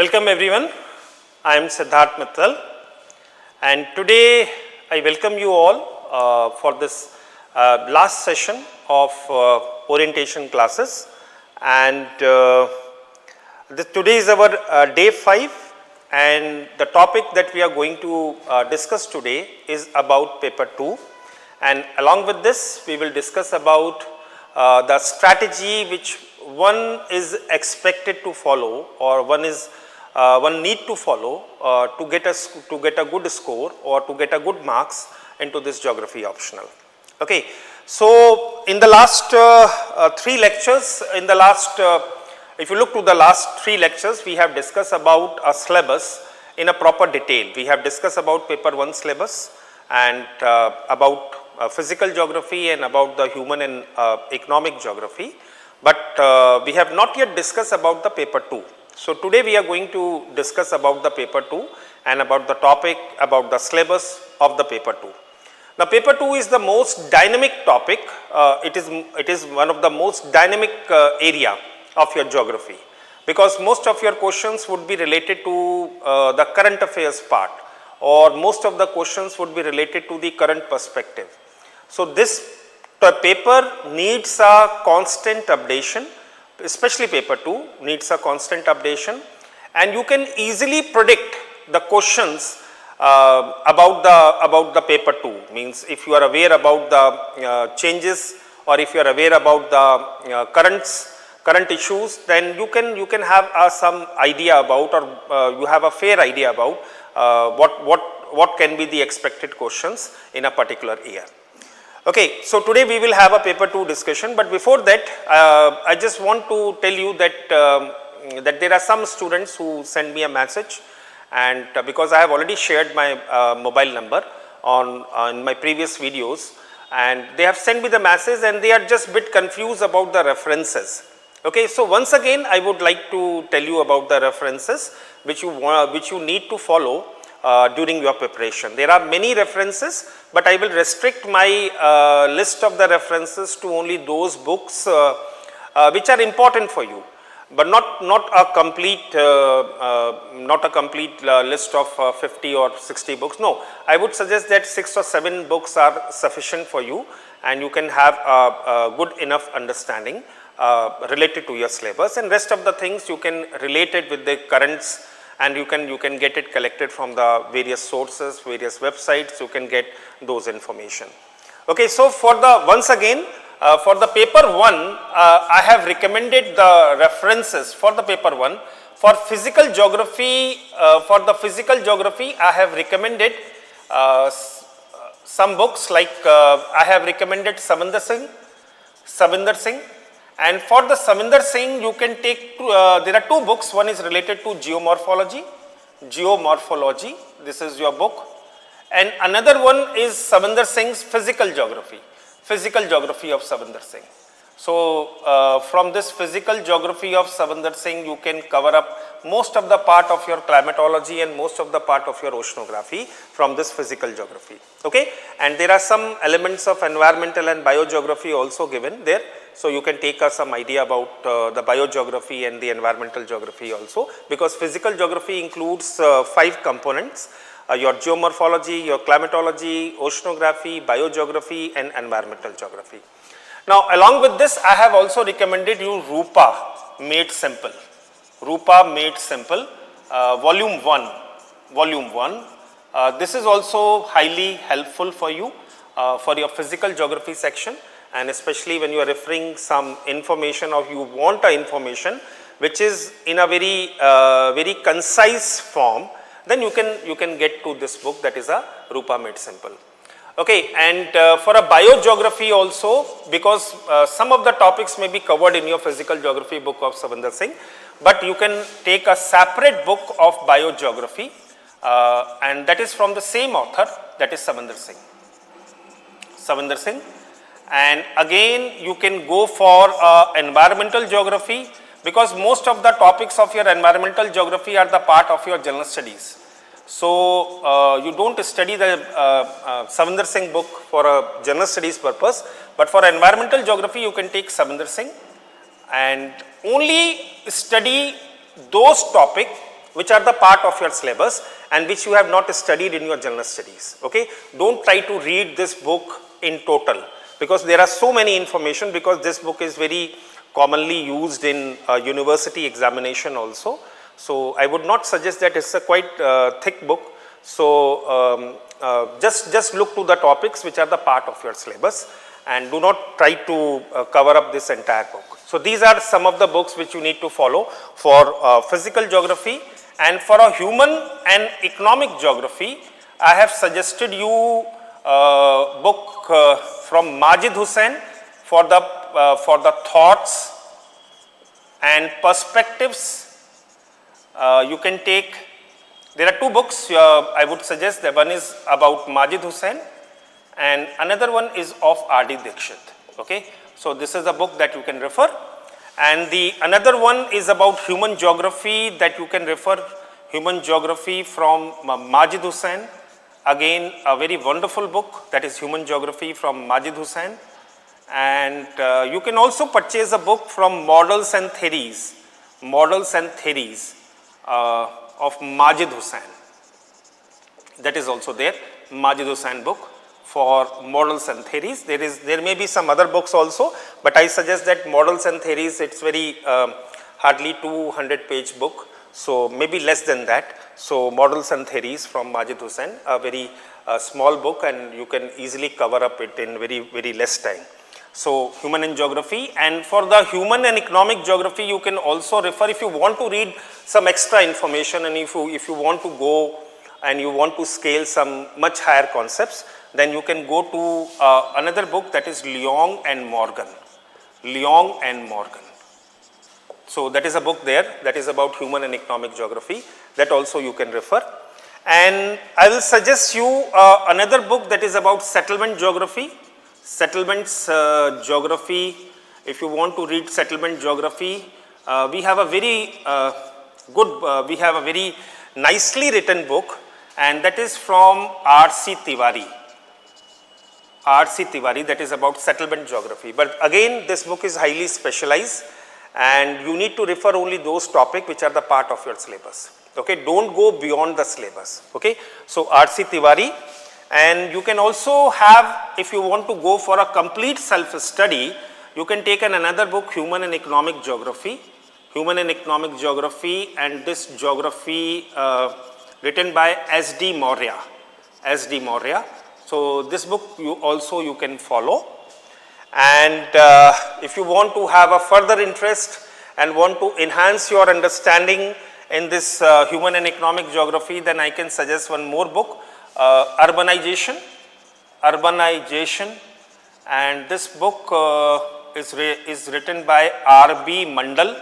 Welcome everyone, I am Siddharth Mittal and today I welcome you all for this last session of orientation classes, and today is our day 5, and the topic that we are going to discuss today is about paper 2, and along with this we will discuss about the strategy which one is expected to follow, or one need to follow to get a good score or to get a good marks into this geography optional. Okay. So, in the last 3 lectures, if you look to the last 3 lectures, we have discussed about a syllabus in a proper detail. We have discussed about paper 1 syllabus and about physical geography and about the human and economic geography, but we have not yet discussed about the paper 2. So, today we are going to discuss about the paper 2 and about the topic about the syllabus of the paper 2. Now, paper 2 is the most dynamic topic, it is one of the most dynamic area of your geography, because most of your questions would be related to the current affairs part, or most of the questions would be related to the current perspective. So, this paper needs a constant updation, especially paper 2 needs a constant updation, and you can easily predict the questions about the paper 2. Means if you are aware about the changes, or if you are aware about the current issues, then you can have some idea about, or you have a fair idea about what can be the expected questions in a particular year. Okay, so today we will have a paper 2 discussion, but before that I just want to tell you that there are some students who send me a message, and because I have already shared my mobile number on my previous videos, and they have sent me the message and they are just a bit confused about the references. Okay, so once again I would like to tell you about the references which you need to follow during your preparation. There are many references, but I will restrict my list of the references to only those books which are important for you, but not a complete list of 50 or 60 books. No, I would suggest that 6 or 7 books are sufficient for you, and you can have a good enough understanding related to your syllabus, and rest of the things you can relate it with the currents, and you can get it collected from the various sources, various websites, you can get those information. Okay, so for the once again for the paper 1, I have recommended the references for the paper 1. For physical geography, I have recommended some books like I have recommended Savinder Singh. And for the Savinder Singh, you can take there are 2 books. One is related to geomorphology, this is your book, and another one is Savinder Singh's physical geography of Savinder Singh. So, from this physical geography of Savinder Singh, you can cover up most of the part of your climatology and most of the part of your oceanography from this physical geography. Okay? And there are some elements of environmental and biogeography also given there. So, you can take some idea about the biogeography and the environmental geography also, because physical geography includes 5 components, your geomorphology, your climatology, oceanography, biogeography and environmental geography. Now, along with this, I have also recommended you Rupa Made Simple, volume 1. This is also highly helpful for you for your physical geography section, and especially when you are referring some information, or you want a information which is in a very concise form, then you can get to this book, that is a Rupa Made Simple. Okay, and for a biogeography also, because some of the topics may be covered in your physical geography book of Savinder Singh, but you can take a separate book of biogeography, and that is from the same author, that is Savinder Singh. And again you can go for environmental geography, because most of the topics of your environmental geography are the part of your general studies. So, you do not study the Savinder Singh book for a general studies purpose, but for environmental geography you can take Savinder Singh and only study those topics which are the part of your syllabus and which you have not studied in your general studies. Okay? Don't try to read this book in total, because there are so many information, because this book is very commonly used in university examination also. So I would not suggest that. It's a quite thick book. So just look to the topics which are the part of your syllabus, and do not try to cover up this entire book. So these are some of the books which you need to follow for physical geography. And for a human and economic geography, I have suggested you a book from Majid Hussain for the thoughts and perspectives. You can take, there are two books I would suggest. The one is about Majid Hussain and another one is of R.D. Dixit. Okay? So this is a book that you can refer, and the another one is about human geography that you can refer, human geography from Majid Hussain. Again, a very wonderful book, that is Human Geography from Majid Hussain. And you can also purchase a book from Models and Theories of Majid Hussain. That is also there, Majid Hussain book for Models and Theories. There may be some other books also, but I suggest that Models and Theories, it's very hardly 200-page book, so maybe less than that. So Models and Theories from Majid Hussain, a very small book, and you can easily cover up it in very less time. So human and geography, and for the human and economic geography, you can also refer, if you want to read some extra information, and if you want to go and you want to scale some much higher concepts, then you can go to another book, that is Leong and Morgan. So that is a book there that is about human and economic geography, that also you can refer. And I will suggest you another book that is about settlement geography. Settlements geography. If you want to read settlement geography, we have a very we have a very nicely written book, and that is from R.C. Tiwari, that is about settlement geography. But again, this book is highly specialized, and you need to refer only those topics which are the part of your syllabus. Okay, don't go beyond the syllabus. Okay, so R.C. Tiwari. And you can also have, if you want to go for a complete self-study, you can take another book, Human and Economic Geography. And this geography written by S.D. Maurya. So this book you can follow. And if you want to have a further interest and want to enhance your understanding in this human and economic geography, then I can suggest one more book, Urbanization, and this book is written by R.B. Mandal.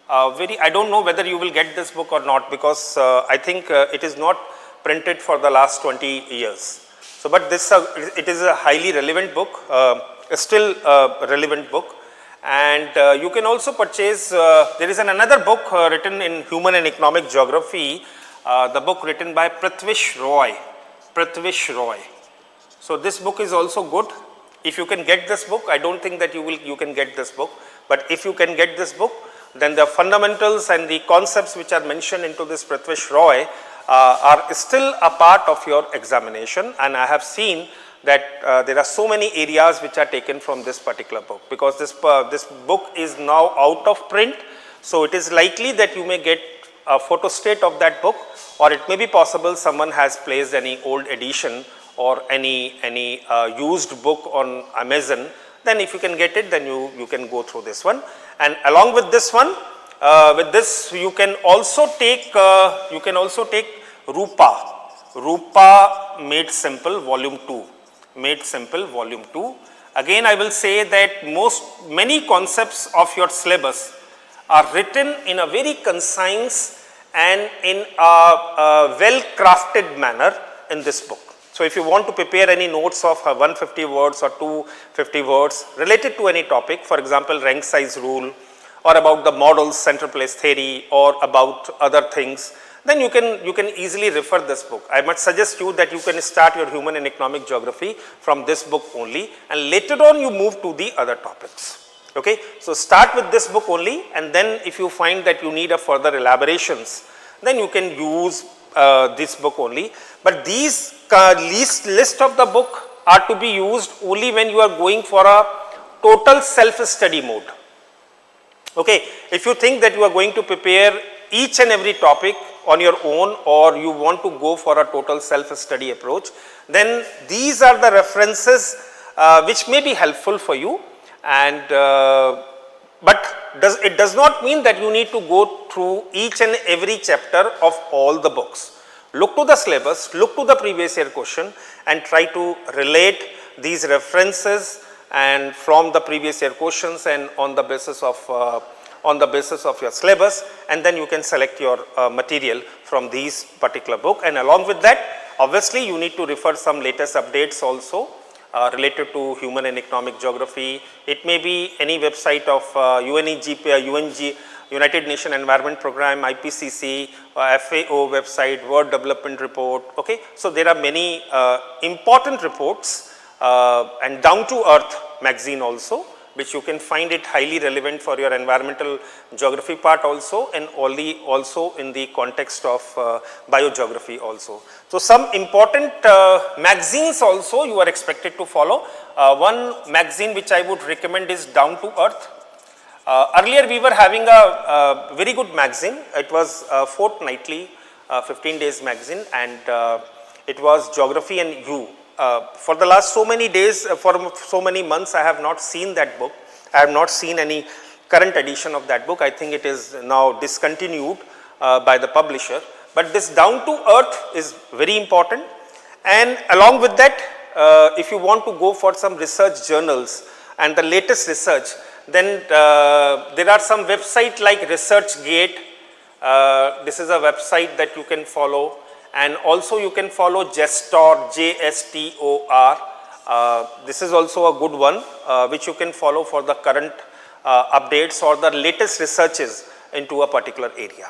I don't know whether you will get this book or not, because I think it is not printed for the last 20 years. So, but it is a highly relevant book, still a relevant book. And you can also purchase, there is another book written in human and economic geography, the book written by Prithvish Roy. So this book is also good. If you can get this book, I don't think that you can get this book, but if you can get this book, then the fundamentals and the concepts which are mentioned into this Prithvish Roy are still a part of your examination. And I have seen that there are so many areas which are taken from this particular book, because this book is now out of print. So it is likely that you may get a photostat of that book, or it may be possible someone has placed any old edition or any used book on Amazon. Then if you can get it, then you can go through this one. And along with this one, with this you can also take Rupa Made Simple Volume 2. Again, I will say that many concepts of your syllabus are written in a very concise and in a well crafted manner in this book. So if you want to prepare any notes of 150 words or 250 words related to any topic, for example, rank size rule, or about the models, central place theory, or about other things, then you can easily refer this book. I must suggest you that you can start your human and economic geography from this book only, and later on you move to the other topics. Okay, so start with this book only, and then if you find that you need a further elaborations, then you can use this book only. But these list of the book are to be used only when you are going for a total self-study mode. Okay, if you think that you are going to prepare each and every topic on your own, or you want to go for a total self-study approach, then these are the references which may be helpful for you, and but it does not mean that you need to go through each and every chapter of all the books. Look to the syllabus, look to the previous year question, and try to relate these references and from the previous year questions and on the basis of your syllabus, and then you can select your material from these particular book. And along with that, obviously you need to refer some latest updates also related to human and economic geography. It may be any website of UNG, United Nations Environment Program, IPCC, FAO website, World Development Report. Okay, so there are many important reports and down to earth magazine also, which you can find it highly relevant for your environmental geography part also, and only also in the context of biogeography also. So some important magazines also you are expected to follow. One magazine which I would recommend is Down to Earth. Earlier we were having a very good magazine. It was fortnightly, 15 days magazine, and it was Geography and You. For the last so many days, for so many months, I have not seen that book. I have not seen any current edition of that book. I think it is now discontinued by the publisher. But this Down to Earth is very important. And along with that, if you want to go for some research journals and the latest research, then there are some websites like ResearchGate. This is a website that you can follow. And also you can follow JSTOR, JSTOR. This is also a good one which you can follow for the current updates or the latest researches into a particular area.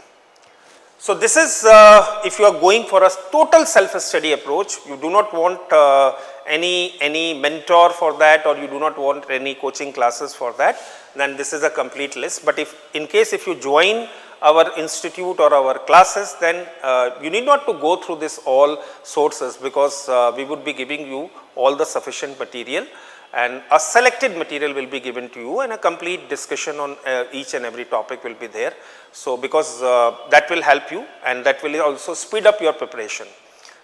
So this is if you are going for a total self-study approach, you do not want any mentor for that, or you do not want any coaching classes for that, then this is a complete list. But if in case if you join our institute or our classes, then you need not to go through this all sources, because we would be giving you all the sufficient material, and a selected material will be given to you, and a complete discussion on each and every topic will be there. So because that will help you, and that will also speed up your preparation.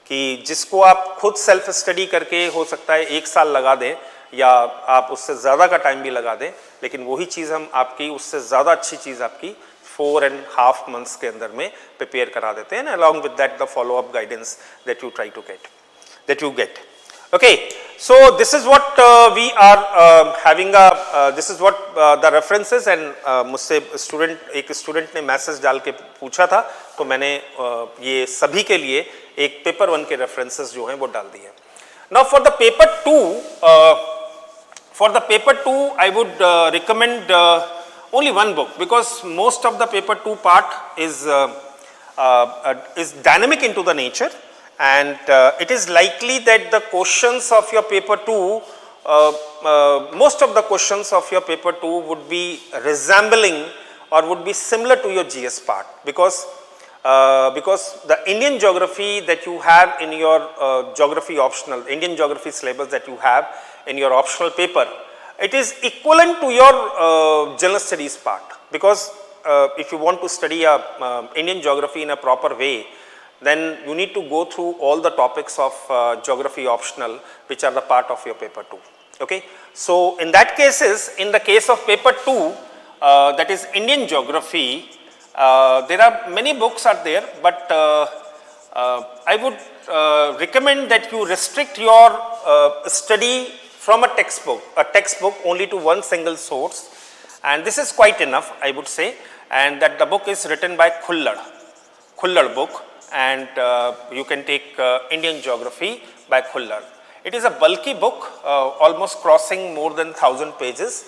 कि जिसको आप खुद self study करके हो सकता है 1 साल लगा दें, या आप उससे ज़्यादा का टाइम भी लगा दें, लेकिन वही चीज़ हम आपकी उससे ज़्यादा अच्छी चीज़ आपकी 4.5 months के अंदर में प्रिपेयर करा देते हैं, along with that the follow up guidance that you try to get, Okay, so this is what we are having this is what the references, and मुझसे एक स्टूडेंट ने मैसेज डाल के पूछा था, तो मैंने ये सभी के लिए एक पेपर 1 के रेफरेंसेस जो हैं वो डाल दिए. Now for the paper 2, I would recommend only one book, because most of the paper 2 part is dynamic into the nature, and it is likely that the questions of your paper 2, most of the questions of your paper 2 would be resembling or would be similar to your GS part, because the Indian geography that you have in your geography optional, Indian geography syllabus that you have in your optional paper, it is equivalent to your general studies part, because if you want to study Indian geography in a proper way, then you need to go through all the topics of geography optional which are the part of your paper 2. Okay? So in that cases, in the case of paper 2, that is Indian geography, there are many books are there, but I would recommend that you restrict your study from a textbook only to one single source, and this is quite enough, I would say, and that the book is written by Khullar book, and you can take Indian geography by Khullar. It is a bulky book, almost crossing more than 1000 pages,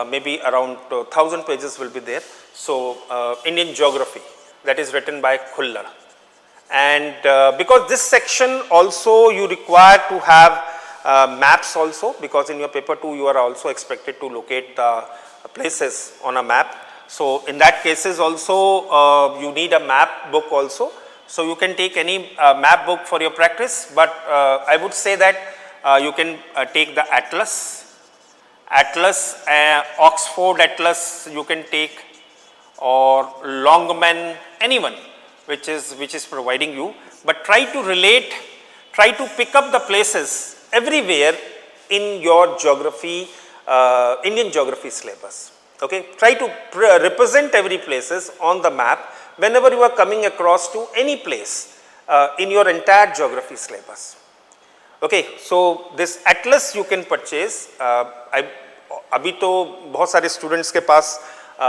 maybe around 1000 pages will be there. So Indian geography, that is written by Khullar, and because this section also you require to have maps also, because in your paper 2 you are also expected to locate the places on a map. So in that cases also you need a map book also. So you can take any map book for your practice, but I would say that you can take the Atlas, Oxford Atlas you can take, or Longman, anyone which is providing you, but try to relate, try to pick up the places everywhere in your geography, Indian geography syllabus. Okay, try to represent every places on the map whenever you are coming across to any place in your entire geography syllabus. Okay, so this atlas you can purchase. अभी तो बहुत सारे students के पास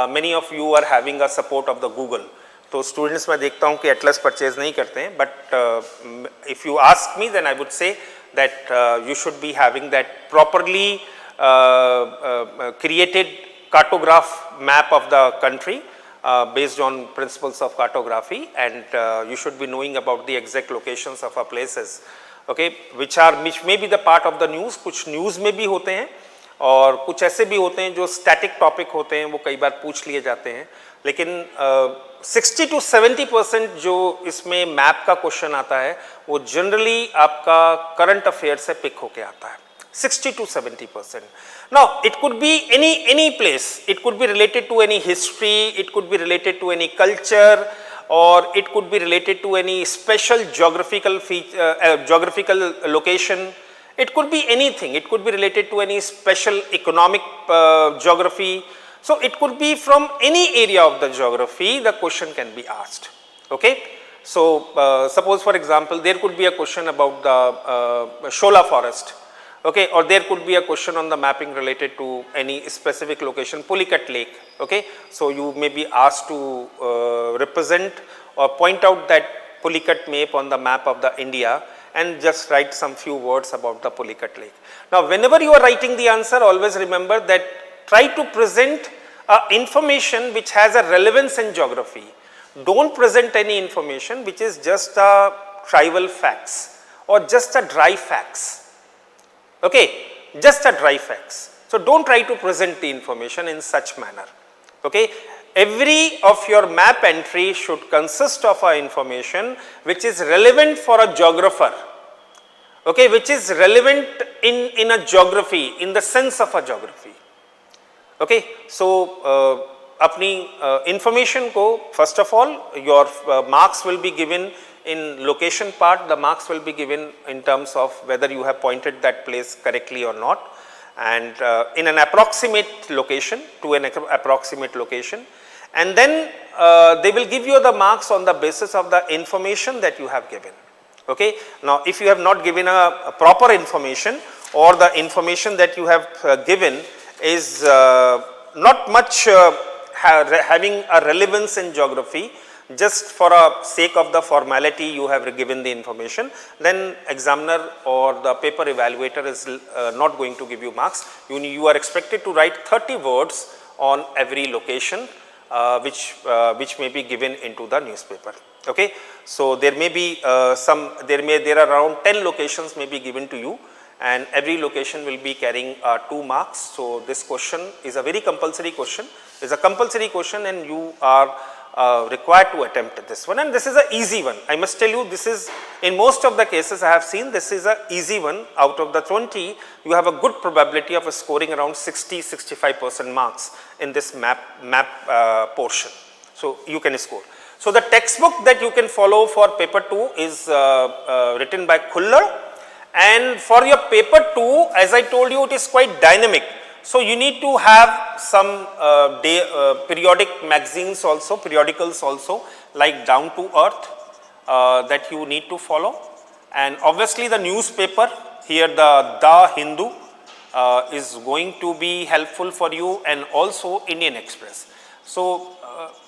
many of you are having a support of the Google. तो students मैं देखता हूँ कि atlas purchase नहीं करते हैं, but if you ask me then I would say that you should be having that properly created cartograph map of the country based on principles of cartography, and you should be knowing about the exact locations of our places, okay, which may be the part of the news. कुछ news में भी होते हैं और कुछ ऐसे भी होते हैं जो static topic होते हैं, वो कई बार पूछ लिए जाते हैं, लेकिन 60 to 70% जो इसमें मैप का क्वेश्चन आता है वो जनरली आपका करंट अफेयर से पिक होके आता है, 60 to 70%. Now it could be any place, it could be related to any history, it could be related to any culture, or it could be related to any special geographical location. It could be anything, it could be related to any special economic geography. So it could be from any area of the geography the question can be asked. Okay. So suppose for example there could be a question about the Shola forest. Okay, or there could be a question on the mapping related to any specific location, Pulicat Lake. Okay, so you may be asked to represent or point out that Pulicat map on the map of the India and just write some few words about the Pulicat Lake. Now whenever you are writing the answer, always remember that try to present information which has a relevance in geography. Don't present any information which is just a trivial facts or just a dry facts. Okay, just a dry facts. So don't try to present the information in such manner. Okay, every of your map entry should consist of a information which is relevant for a geographer. Okay, which is relevant in a geography, in the sense of a geography. Okay, so अपनी information को first of all your marks will be given in location part. The marks will be given in terms of whether you have pointed that place correctly or not, and in an approximate location, to an approximate location, and then they will give you the marks on the basis of the information that you have given. Okay. Now if you have not given a proper information, or the information that you have given is not much having a relevance in geography, just for a sake of the formality you have given the information, then examiner or the paper evaluator is not going to give you marks. You are expected to write 30 words on every location which may be given into the newspaper. Okay. So there may be there are around 10 locations may be given to you, and every location will be carrying 2 marks. So this question is a very compulsory question. It's a compulsory question and you are required to attempt this one, and this is an easy one. I must tell you, this is, in most of the cases I have seen, this is an easy one. Out of the 20, you have a good probability of scoring around 60-65% marks in this map portion. So you can score. So the textbook that you can follow for paper 2 is written by Khuller, and for your paper 2, as I told you, it is quite dynamic. So you need to have some periodic magazines also, periodicals also, like Down to Earth that you need to follow, and obviously the newspaper here, the Hindu is going to be helpful for you, and also Indian Express. So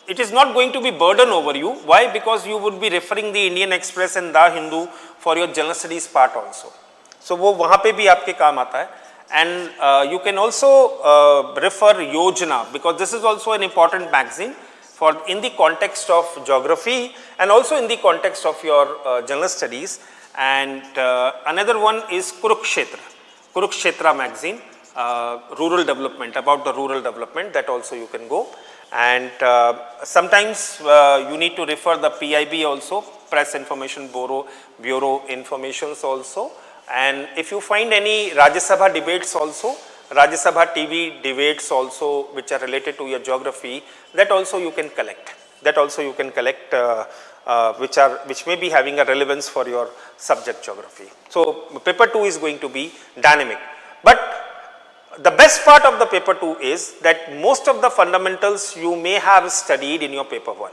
it is not going to be burden over you. Why? Because you would be referring the Indian Express and the Hindu for your general studies part also. So वो वहाँ पे भी आपके काम आता है. And you can also refer Yojana, because this is also an important magazine for in the context of geography and also in the context of your general studies. And another one is Kurukshetra magazine, rural development, about the rural development, that also you can go. and sometimes you need to refer the PIB also, Press Information Bureau informations also, and if you find any Rajya Sabha debates also, Rajya Sabha TV debates also which are related to your geography, that also you can collect. Which may be having a relevance for your subject geography. So paper 2 is going to be dynamic, but the best part of the paper 2 is that most of the fundamentals you may have studied in your paper 1.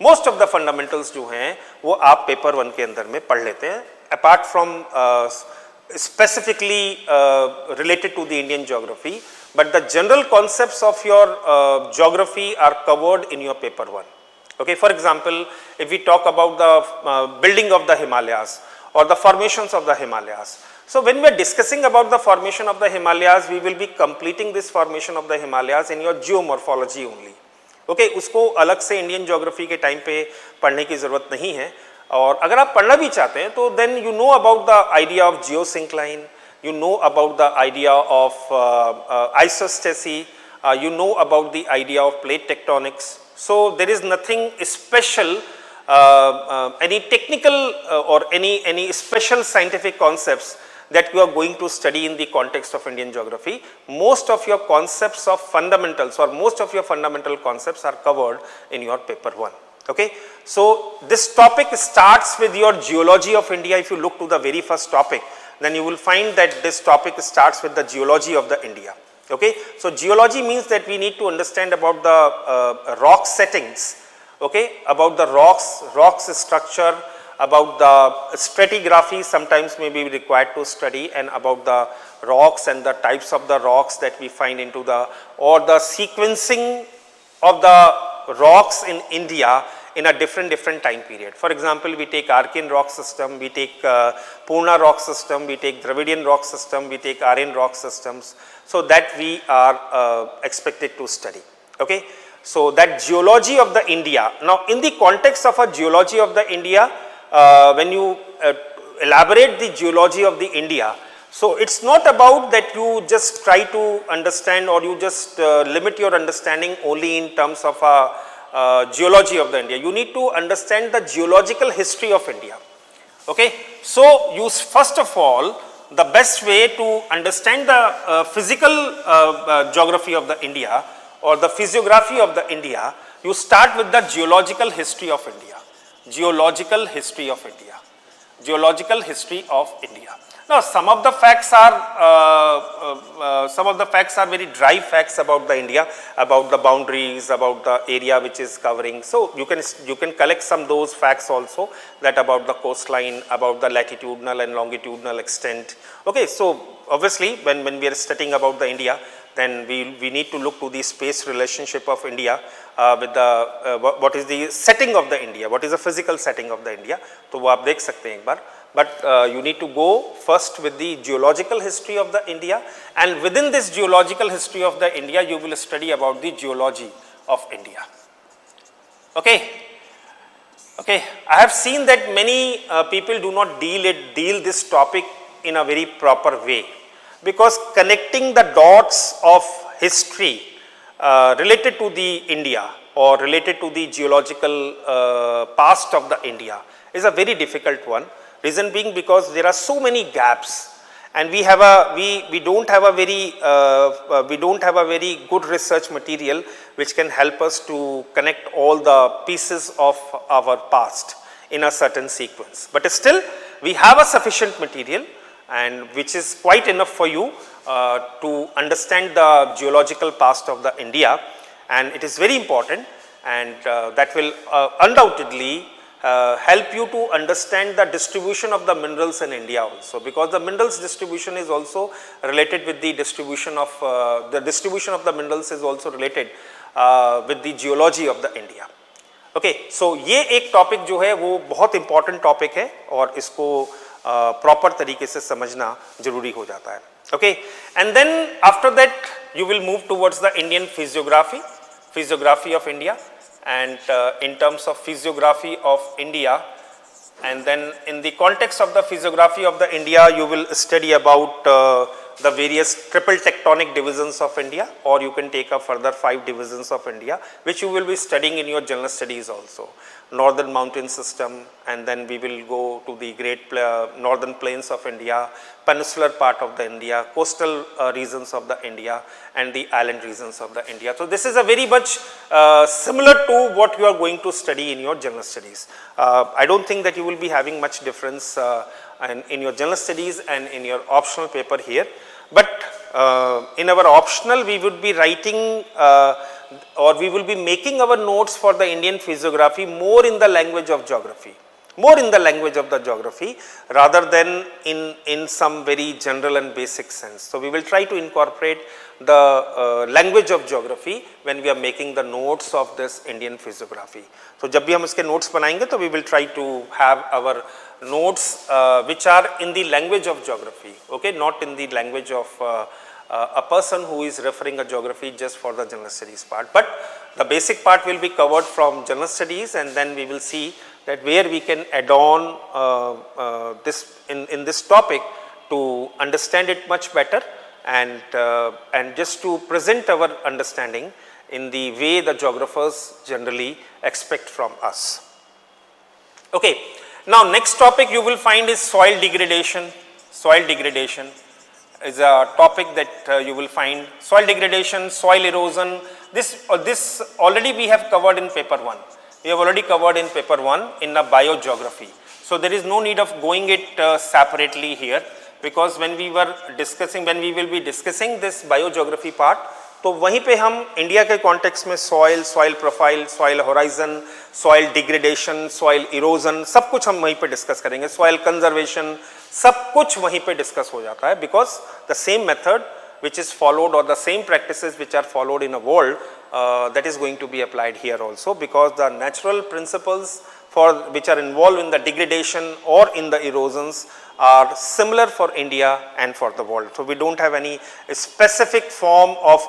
Most of the fundamentals जो हैं वो आप paper 1 के अंदर में पढ़ लेते हैं, apart from specifically related to the Indian geography, but the general concepts of your geography are covered in your paper 1. Okay, for example, if we talk about the building of the Himalayas or the formations of the Himalayas. So when we are discussing about the formation of the Himalayas, we will be completing this formation of the Himalayas in your geomorphology only. Okay, उसको अलग से Indian geography के time पे पढ़ने की ज़रूरत नहीं है, और अगर आप पढ़ना भी चाहते हैं तो then you know about the idea of geosyncline, you know about the idea of isostasy, you know about the idea of plate tectonics. So there is nothing special, any technical or any special scientific concepts that you are going to study in the context of Indian geography. Most of your concepts of fundamentals or most of your fundamental concepts are covered in your paper 1. Okay. So this topic starts with your geology of India. If you look to the very first topic, then you will find that this topic starts with the geology of the India. Okay. So geology means that we need to understand about the rock settings, okay, about the rocks structure, about the stratigraphy sometimes may be required to study, and about the rocks and the types of the rocks that we find into the, or the sequencing of the rocks in India in a different time period. For example, we take Archean rock system, we take Purna rock system, we take Dravidian rock system, we take Aryan rock systems. So that we are expected to study. Okay. So that geology of the India. Now in the context of a geology of the India, when you elaborate the geology of the India, so it's not about that you just try to understand or you just limit your understanding only in terms of a geology of the India. You need to understand the geological history of India. Okay. So use first of all, the best way to understand the physical geography of the India or the physiography of the India, you start with the geological history of India. Geological history of India. Geological history of India. Now some of the facts are very dry facts about the India, about the boundaries, about the area which is covering. So you can collect some those facts also, that about the coastline, about the latitudinal and longitudinal extent. Okay, so obviously when we are studying about the India, then we need to look to the space relationship of India with the what is the setting of the India, what is the physical setting of the India. तो वो आप देख सकते हैं एक बार. But you need to go first with the geological history of the India, and within this geological history of the India, you will study about the geology of India. Okay. Okay. I have seen that many people do not deal this topic in a very proper way, because connecting the dots of history related to the India or related to the geological past of the India is a very difficult one. Reason being because there are so many gaps, and we don't have a very good research material which can help us to connect all the pieces of our past in a certain sequence. But still we have a sufficient material, and which is quite enough for you to understand the geological past of the India, and it is very important, and that will undoubtedly help you to understand the distribution of the minerals in India also, because the minerals distribution is also related with the distribution of the minerals is also related with the geology of the India. Okay, so ये एक topic जो है वो बहुत important topic है, और इसको proper तरीके से समझना जरूरी हो जाता है. Okay, and then after that you will move towards the Indian physiography of India. And in terms of physiography of India, and then in the context of the physiography of the India, you will study about the various triple tectonic divisions of India, or you can take a further 5 divisions of India, which you will be studying in your general studies also. Northern mountain system, and then we will go to the great northern plains of India, peninsular part of the India, coastal regions of the India, and the island regions of the India. So this is a very much similar to what you are going to study in your general studies. I don't think that you will be having much difference in your general studies and in your optional paper here, but in our optional we would be writing or we will be making our notes for the Indian physiography more in the language of geography, rather than in some very general and basic sense. So we will try to incorporate the language of geography when we are making the notes of this Indian physiography. So जब भी हम इसके notes बनाएंगे तो we will try to have our notes which are in the language of geography, okay, not in the language of a person who is referring a geography just for the general studies part, but the basic part will be covered from general studies, and then we will see that where we can add on this in this topic to understand it much better, and just to present our understanding in the way the geographers generally expect from us. Okay. Now next topic you will find is soil degradation. Soil degradation is a topic that you will find. Soil degradation, soil erosion, this already we have covered in paper 1. We have already covered in paper 1 in the biogeography. So there is no need of going it separately here, because when we will be discussing this biogeography part, तो वहीं पे हम India के context में soil profile, soil horizon, soil degradation, soil erosion, सब कुछ हम वहीं पे डिस्कस करेंगे, सॉइल कंजर्वेशन, सब कुछ वहीं पे डिस्कस हो जाता है, because the same method which is followed or the same practices which are followed in a world that is going to be applied here also, because the natural principles for which are involved in the degradation or in the erosions are similar for India and for the world. So we don't have any specific form of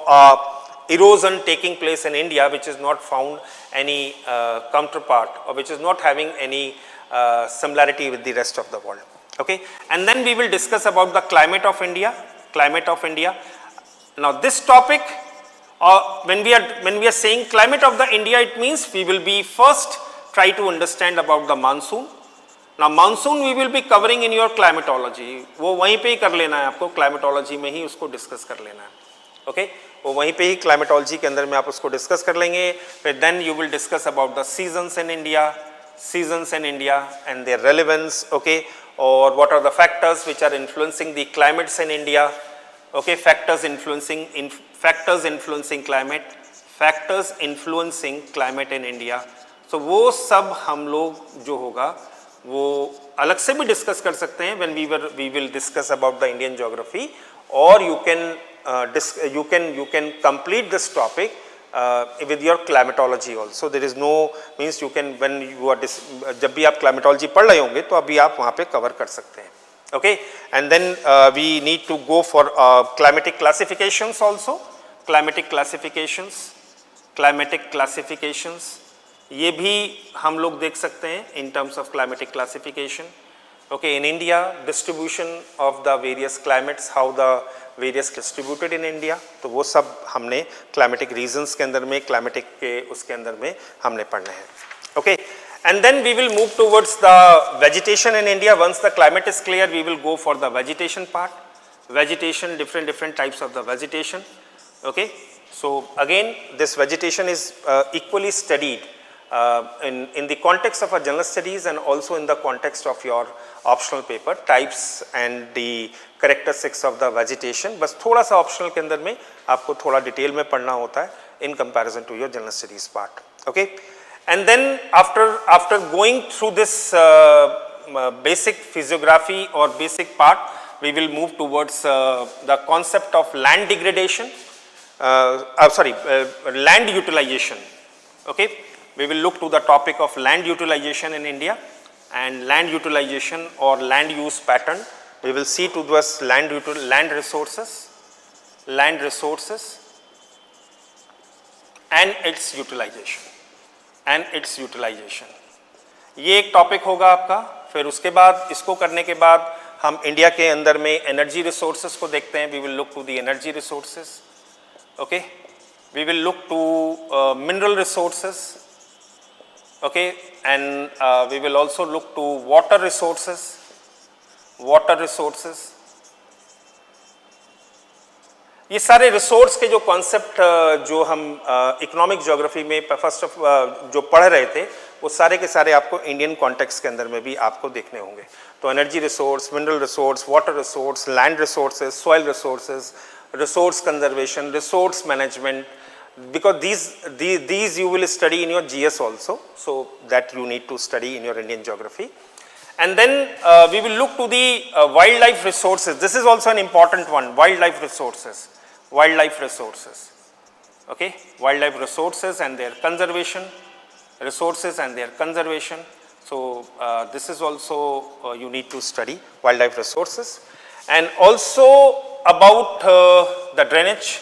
erosion taking place in India which is not found any counterpart, or which is not having any similarity with the rest of the world. Okay, and then we will discuss about the climate of India. Now this topic, when we are saying climate of the India, it means we will be first try to understand about the monsoon. Now monsoon we will be covering in your climatology, वो वहीं पे ही कर लेना है आपको, climatology में ही उसको discuss कर लेना है, okay, वो वहीं पे ही climatology के अंदर में आप उसको discuss कर लेंगे. फिर then you will discuss about the seasons in India and their relevance, okay, or what are the factors which are influencing the climates in India, okay, factors influencing climate in India. So वो सब हम लोग जो होगा वो अलग से भी डिस्कस कर सकते हैं when we will discuss about the Indian geography, or you can complete this topic with your climatology also. There is no means you can, when you are जब भी आप climatology पढ़ रहे होंगे तो अभी आप वहाँ पे cover कर सकते हैं. Okay, and then we need to go for climatic classifications also. Climatic classifications ये भी हम लोग देख सकते हैं in terms of climatic classification. Okay, in India, distribution of the various climates, how the various distributed in India, तो वो सब हमने climatic regions के अंदर में, climatic के उसके अंदर में हमने पढ़ना है. Okay, and then we will move towards the vegetation in India. Once the climate is clear, we will go for the vegetation part. Vegetation, different types of the vegetation. Okay, so again this vegetation is equally studied in the context of our general studies and also in the context of your optional paper, types and the characteristics of the vegetation. बस थोड़ा सा optional के अंदर में आपको थोड़ा detail में पढ़ना होता है in comparison to your general studies part. Okay, and then after going through this basic physiography or basic part, we will move towards the concept of land degradation, land utilization. Okay, we will look to the topic of land utilization in India, and land utilization or land use pattern. We will see to this land resources and its utilization. ये एक topic होगा आपका. फिर उसके बाद इसको करने के बाद हम इंडिया के अंदर में एनर्जी रिसोर्सेज को देखते हैं, we will look to the energy resources, okay, we will look to mineral resources, okay, and we will also look to water resources, ये सारे रिसोर्स के जो कॉन्सेप्ट जो हम इकोनॉमिक ज्योग्राफी में फर्स्ट ऑफ जो पढ़ रहे थे, वो सारे के सारे आपको इंडियन कॉन्टेक्स्ट के अंदर में भी आपको देखने होंगे। तो energy resource, mineral resource, water resource, land resources, soil resources, resource conservation, resource management, because these you will study in your GS also, so that you need to study in your Indian geography. And then we will look to the wildlife resources. This is also an important one, wildlife resources, okay, wildlife resources and their conservation, So this is also you need to study wildlife resources, and also about the drainage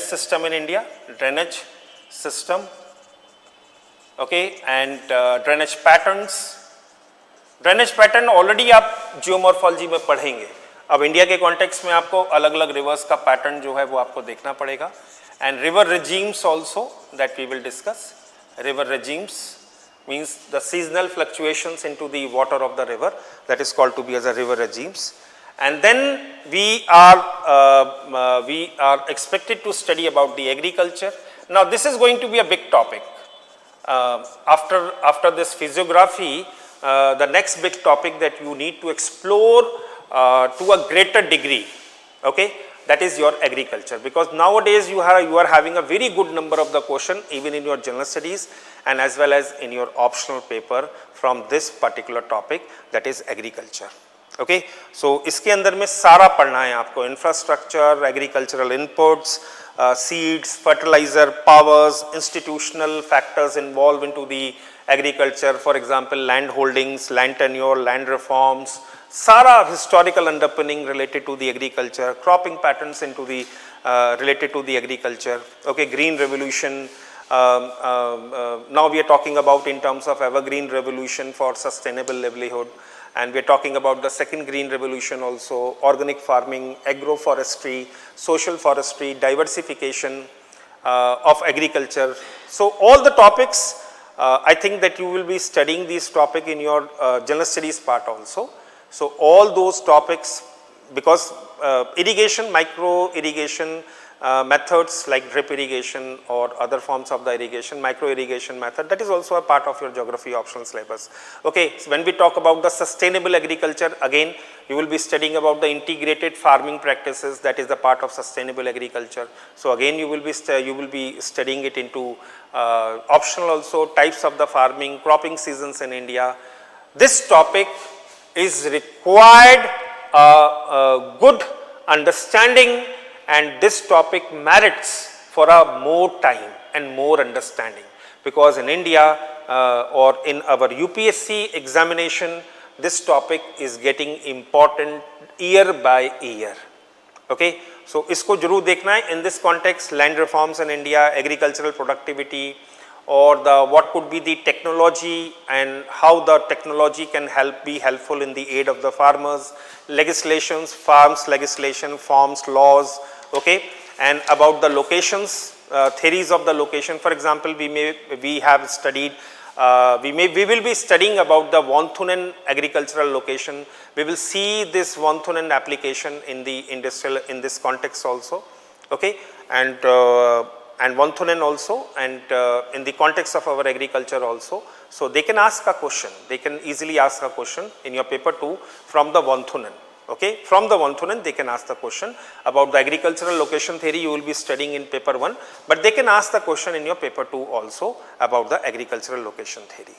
system in India, drainage system, okay, and drainage patterns. Drainage pattern already आप geomorphology में पढ़ेंगे, अब India के context में आपको अलग अलग reverse का पैटर्न जो है वो आपको देखना पड़ेगा, and river regimes also that we will discuss. River regimes means the seasonal fluctuations into the water of the river, that is called to be as a river regimes. And then we are expected to study about the agriculture. Now this is going to be a big topic. After this physiography, the next big topic that you need to explore to a greater degree, okay, that is your agriculture, because nowadays you are having a very good number of the question even in your general studies and as well as in your optional paper from this particular topic, that is agriculture. Okay, so इसके अंदर में सारा पढ़ना है आपको, infrastructure, agricultural inputs, seeds, fertiliser, powers, institutional factors involve into the agriculture, for example land holdings, land tenure, land reforms, सारा historical underpinning related to the agriculture, cropping patterns into the related to the agriculture, okay, green revolution. Now we are talking about in terms of evergreen revolution for sustainable livelihood, and we are talking about the second green revolution also, organic farming, agroforestry, social forestry, diversification of agriculture. So all the topics, I think that you will be studying this topic in your general studies part also. So all those topics, because irrigation, micro irrigation methods like drip irrigation or other forms of the irrigation, micro irrigation method, that is also a part of your geography optional syllabus. Okay, so when we talk about the sustainable agriculture, again you will be studying about the integrated farming practices, that is the part of sustainable agriculture. So again you will be studying it into optional also, types of the farming, cropping seasons in India. This topic is required good understanding, and this topic merits for a more time and more understanding, because in India or in our UPSC examination, this topic is getting important year by year. Okay, so isko jarur dekhna hai in this context, land reforms in India, agricultural productivity, or what could be the technology and how the technology can be helpful in the aid of the farmers, legislations, farms legislation, forms, laws, okay, and about the locations, theories of the location. For example, we will be studying about the Wanthunen agricultural location. We will see this Wanthunen application in this context also, okay, and Wanthunen also, and in the context of our agriculture also. So they can ask a question, they can easily ask a question in your paper 2 from the Wanthunen. Okay, from the Wanthunen they can ask the question about the agricultural location theory. You will be studying in paper 1, but they can ask the question in your paper 2 also about the agricultural location theory.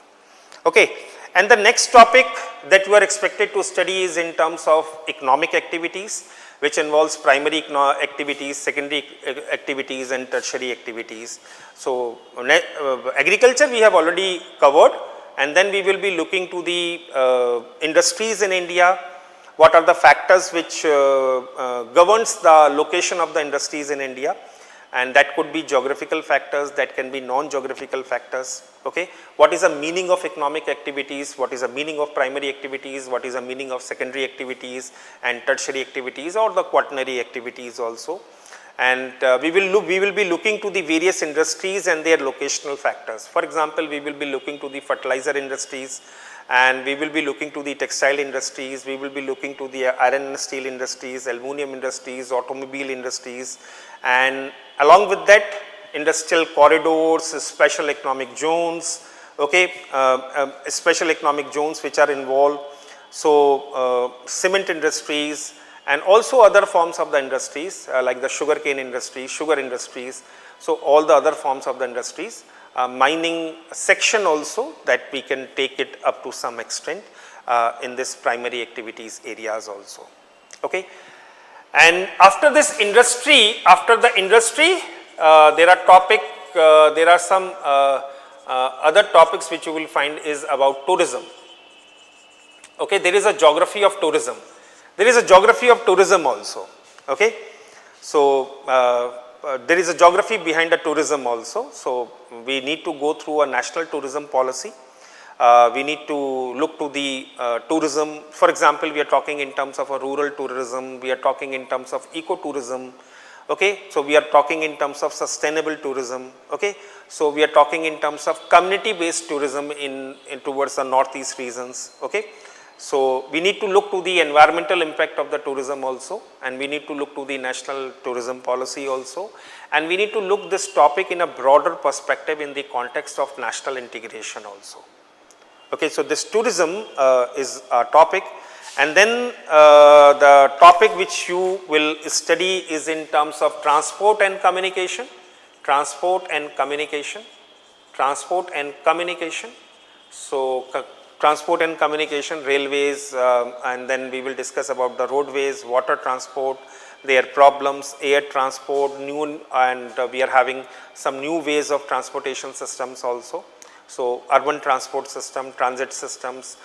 Okay, and the next topic that you are expected to study is in terms of economic activities, which involves primary activities, secondary activities and tertiary activities. So agriculture we have already covered, and then we will be looking to the industries in India. What are the factors which governs the location of the industries in India? and that could be geographical factors, that can be non-geographical factors. Okay, what is the meaning of economic activities, what is the meaning of primary activities, what is the meaning of secondary activities and tertiary activities or the quaternary activities also. And we will be looking to the various industries and their locational factors. For example, we will be looking to the fertilizer industries, and we will be looking to the textile industries, we will be looking to the iron and steel industries, aluminum industries, automobile industries, and along with that industrial corridors, special economic zones, okay, special economic zones which are involved. So, cement industries and also other forms of the industries like the sugarcane industry, sugar industries. So, all the other forms of the industries, mining section also, that we can take it up to some extent in this primary activities areas also. Okay. And after this industry, after the industry, there are some other topics which you will find is about tourism. Okay, there is a geography of tourism. There is a geography of tourism also. Okay, so there is a geography behind the tourism also. So we need to go through a national tourism policy. We need to look to the tourism. For example, we are talking in terms of a rural tourism, we are talking in terms of ecotourism. Okay, so we are talking in terms of sustainable tourism. Okay, so we are talking in terms of community based tourism in towards the northeast regions. Okay, so we need to look to the environmental impact of the tourism also, and we need to look to the national tourism policy also, and we need to look this topic in a broader perspective in the context of national integration also. Okay, so this tourism is a topic, and then the topic which you will study is in terms of transport and communication, transport and communication, transport and communication. So transport and communication, railways, and then we will discuss about the roadways, water transport, their problems, air transport, new, and we are having some new ways of transportation systems also. So urban transport system, transit systems,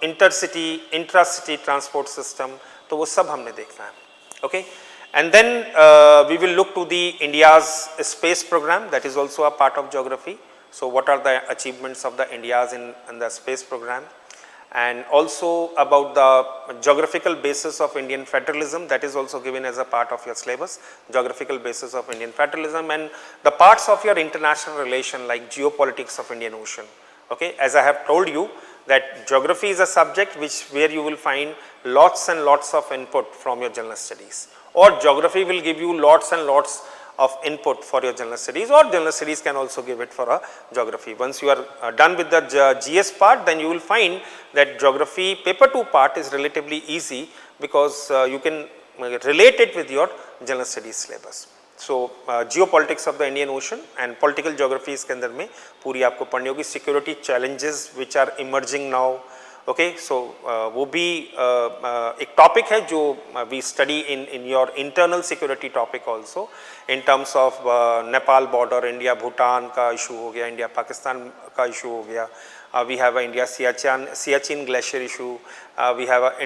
intercity, intra-city transport system, तो वो सब हमने देखना है. Okay, and then we will look to the India's space program, that is also a part of geography. So what are the achievements of the India's in the space program, and also about the geographical basis of Indian federalism, that is also given as a part of your syllabus, geographical basis of Indian federalism, and the parts of your international relation like geopolitics of Indian Ocean. Okay, as I have told you that geography is a subject where you will find lots and lots of input from your general studies, or geography will give you lots and lots of input for your general studies, or general studies can also give it for a geography. Once you are done with the GS part, then you will find that geography paper 2 part is relatively easy, because you can relate it with your general studies syllabus. So geopolitics of the Indian Ocean and political geography इसके अंदर में पूरी आपको पढ़नी होगी. Security challenges which are emerging now. Okay, so वो भी एक topic है जो we study in your internal security topic also, in terms of Nepal border, India Bhutan का issue हो गया, India Pakistan का issue हो गया. We have a India Siachen glacier issue, we have a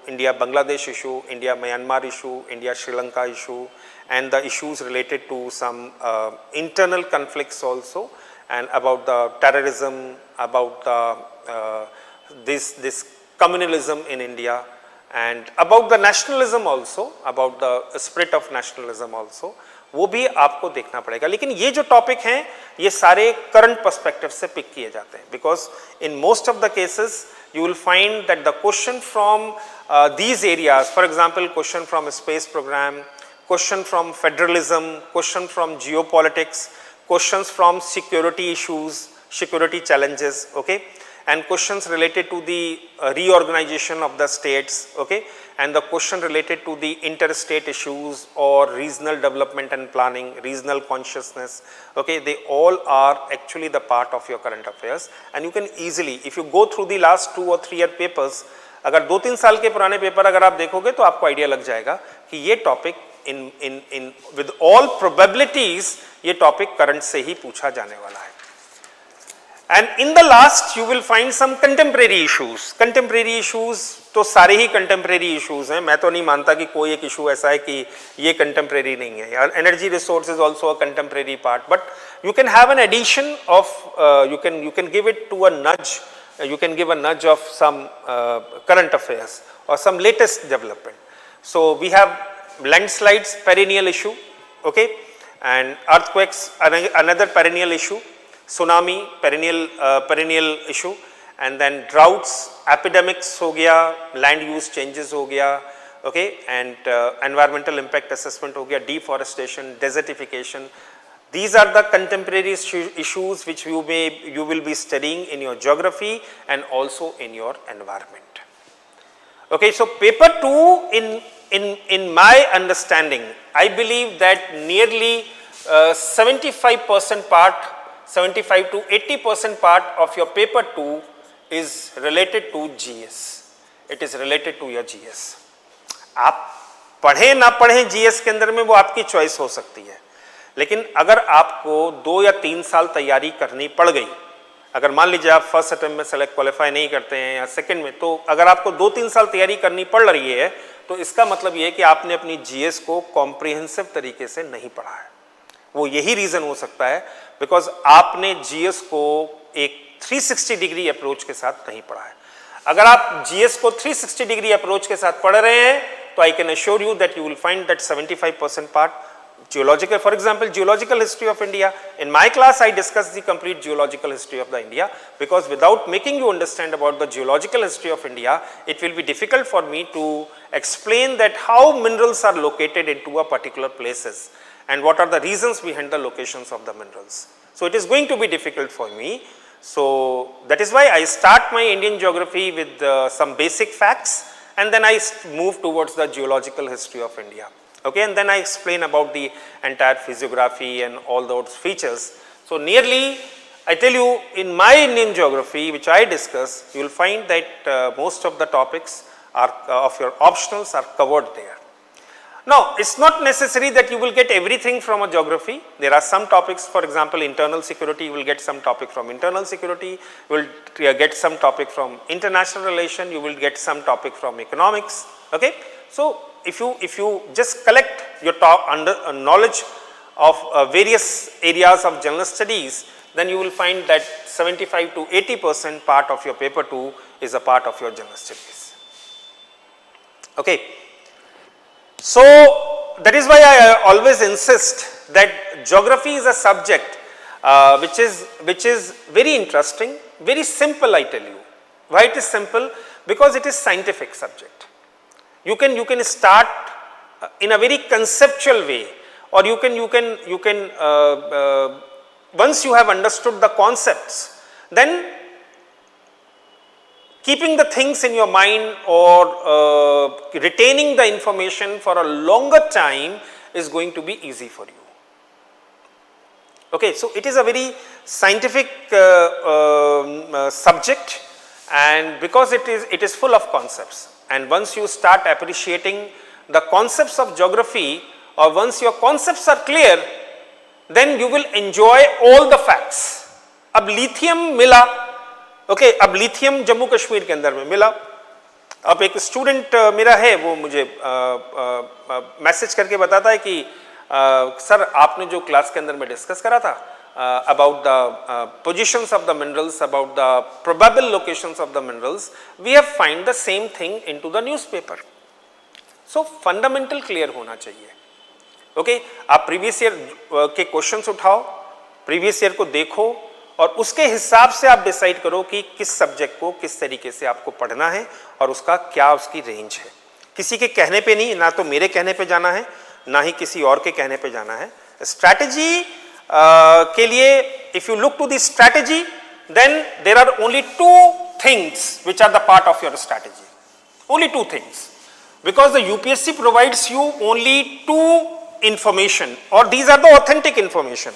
India Bangladesh issue, India Myanmar issue, India Sri Lanka issue, and the issues related to some internal conflicts also, and about the terrorism, about the this communalism in India, and about the nationalism also, about the spirit of nationalism also, वो भी आपको देखना पड़ेगा. लेकिन ये जो topic हैं ये सारे करंट पर्सपेक्टिव से पिक किए जाते हैं, because in most of the cases you will find that the question from these areas, for example question from space program, question from federalism, question from geopolitics, questions from security issues, security challenges, okay, and questions related to the reorganization of the states, okay, and the question related to the interstate issues or regional development and planning, regional consciousness, okay, they all are actually the part of your current affairs, and you can easily, if you go through the last 2 or 3 year papers, अगर 2-3 साल के पुराने paper अगर आप देखोगे तो आपको idea लग जाएगा कि ये topic in with all probabilities ये टॉपिक करंट से ही पूछा जाने वाला है. And in the last you will find some contemporary issues. Contemporary issues तो सारे ही contemporary issues हैं, मैं तो नहीं मानता कि कोई एक issue ऐसा है कि ये contemporary नहीं है यार. Energy resource is also a contemporary part, but you can have an addition of you can give it to a nudge, you can give a nudge of some current affairs or some latest development. So we have landslides, perennial issue, okay, and earthquakes, another perennial issue. Tsunami perennial issue, and then droughts, epidemics हो गया, land use changes हो गया, okay, and environmental impact assessment हो गया, deforestation, desertification. These are the contemporary issues which you will be studying in your geography and also in your environment. Okay, so paper 2 in my understanding, I believe that nearly 75% part, 75 to 80% part of your paper 2 is related to GS. It is related to your GS. आप पढ़े ना पढ़े GS के अंदर में वो आपकी choice हो सकती है, लेकिन अगर आपको 2 या 3 साल तैयारी करनी पड़ गई, अगर मान लीजिए आप फर्स्ट अटेम्प्ट में सेलेक्ट क्वालिफाई नहीं करते हैं या सेकंड में, तो अगर आपको 2-3 साल तैयारी करनी पड़ रही है तो इसका मतलब ये है कि आपने अपनी GS को कॉम्प्रिहेंसिव तरीके से नहीं पढ़ा है. वो यही रीज़न हो सकता है बिकॉज आपने जीएस को एक 360 डिग्री अप्रोच के साथ नहीं पढ़ा है. अगर आप जीएस को 360 डिग्री अप्रोच के साथ पढ़ रहे हैं तो I can assure you that you will find that 75% part geological, for example geological history of India. In my class I discuss the complete geological history of the India because without making you understand about the geological history of India it will be difficult for me to explain that how minerals are located into a particular places and what are the reasons behind the locations of the minerals. So it is going to be difficult for me. So that is why I start my Indian geography with some basic facts, and then I move towards the geological history of India. Okay, and then I explain about the entire physiography and all those features. So nearly, I tell you, in my Indian geography, which I discuss, you will find that most of the topics are of your optionals are covered there. Now, it's not necessary that you will get everything from a geography. There are some topics, for example, internal security, you will get some topic from internal security, you will get some topic from international relation, you will get some topic from economics. Okay? So, if you just collect your knowledge of various areas of general studies, then you will find that 75 to 80% part of your paper 2 is a part of your general studies. Okay? So that is why I always insist that geography is a subject which is very interesting, very simple. I tell you why it is simple, because it is scientific subject. You can start in a very conceptual way, or you can once you have understood the concepts, then keeping the things in your mind or retaining the information for a longer time is going to be easy for you. Okay, so it is a very scientific subject, and because it is full of concepts, and once you start appreciating the concepts of geography, or once your concepts are clear, then you will enjoy all the facts. अब lithium मिला, okay, अब lithium Jammu Kashmir के अंदर में मिला. अब एक student मेरा है, वो मुझे मैसेज करके बताता है कि सर आपने जो क्लास के अंदर में डिस्कस करा था about the positions of the minerals, about the probable locations of the minerals, we have find the same thing into the newspaper. So fundamental clear होना चाहिए. ओके, आप प्रीवियस ईयर के क्वेश्चंस उठाओ, प्रीवियस ईयर को देखो, और उसके हिसाब से आप डिसाइड करो कि किस सब्जेक्ट को किस तरीके से आपको पढ़ना है और उसका क्या उसकी रेंज है. किसी के कहने पे नहीं, ना तो मेरे कहने पे जाना है, ना ही किसी और के कहने पे जाना है. स्ट्रैटेजी के लिए if you look to the strategy, then there are only 2 things which are the part of your strategy. Only 2 things, because the UPSC provides you only 2 information, or these are the authentic information.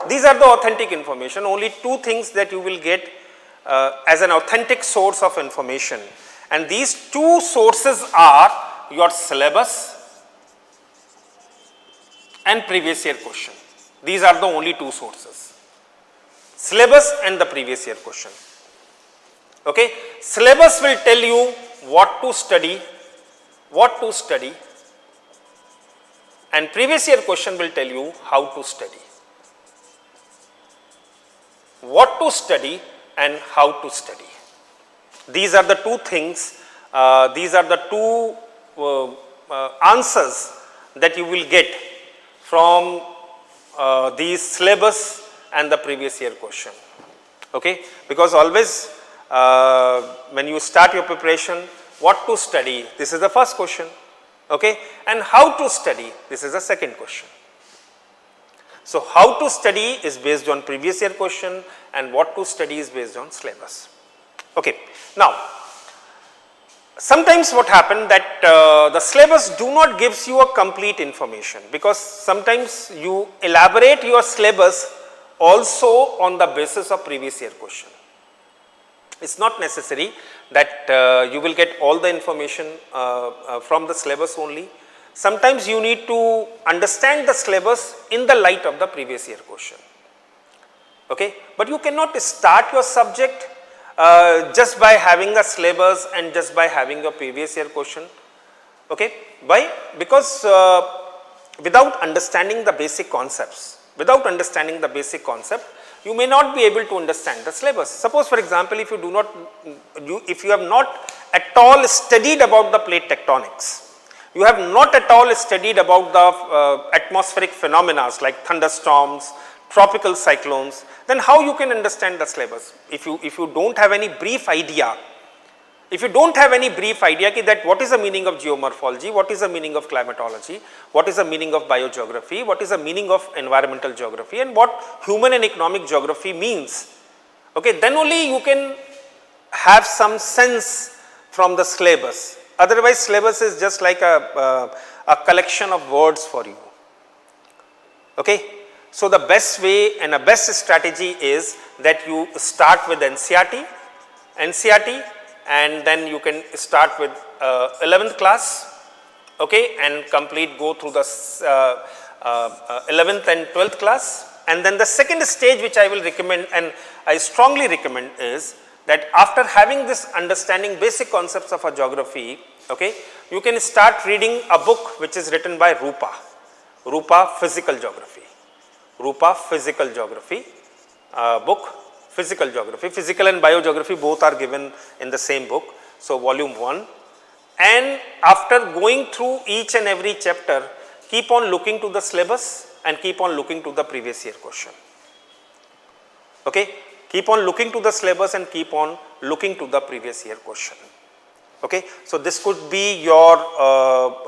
These are the authentic information, only 2 things that you will get as an authentic source of information, and these 2 sources are your syllabus and previous year question. These are the only 2 sources. Syllabus and the previous year question. Okay. Syllabus will tell you what to study, and previous year question will tell you how to study. What to study and how to study. These are the two things, these are the two answers that you will get from these syllabus and the previous year question. Okay? Because always when you start your preparation, what to study, this is the first question. Okay? And how to study, this is the second question. So, how to study is based on previous year question and what to study is based on syllabus. Okay. Now, sometimes what happens that the syllabus do not gives you a complete information, because sometimes you elaborate your syllabus also on the basis of previous year question. It is not necessary that you will get all the information from the syllabus only. Sometimes you need to understand the syllabus in the light of the previous year question. Okay? But you cannot start your subject just by having a syllabus and just by having a previous year question. Okay? Why? Because without understanding the basic concepts, you may not be able to understand the syllabus. Suppose for example, if you have not at all studied about the plate tectonics, you have not at all studied about the atmospheric phenomena like thunderstorms, tropical cyclones, then how you can understand the syllabus? If you don't have any brief idea, that what is the meaning of geomorphology, what is the meaning of climatology, what is the meaning of biogeography, what is the meaning of environmental geography, and what human and economic geography means, okay, then only you can have some sense from the syllabus. Otherwise, syllabus is just like a collection of words for you. Okay? So, the best way and a best strategy is that you start with NCERT, and then you can start with 11th class, okay, and go through the 11th and 12th class. And then the second stage which I will recommend and I strongly recommend is that after having this understanding basic concepts of a geography, okay, you can start reading a book which is written by Rupa Physical Geography. Book, Physical Geography. Physical and biogeography both are given in the same book. So, volume 1. And after going through each and every chapter, keep on looking to the syllabus and keep on looking to the previous year question. Okay? Keep on looking to the syllabus and keep on looking to the previous year question. Okay? So, this could be your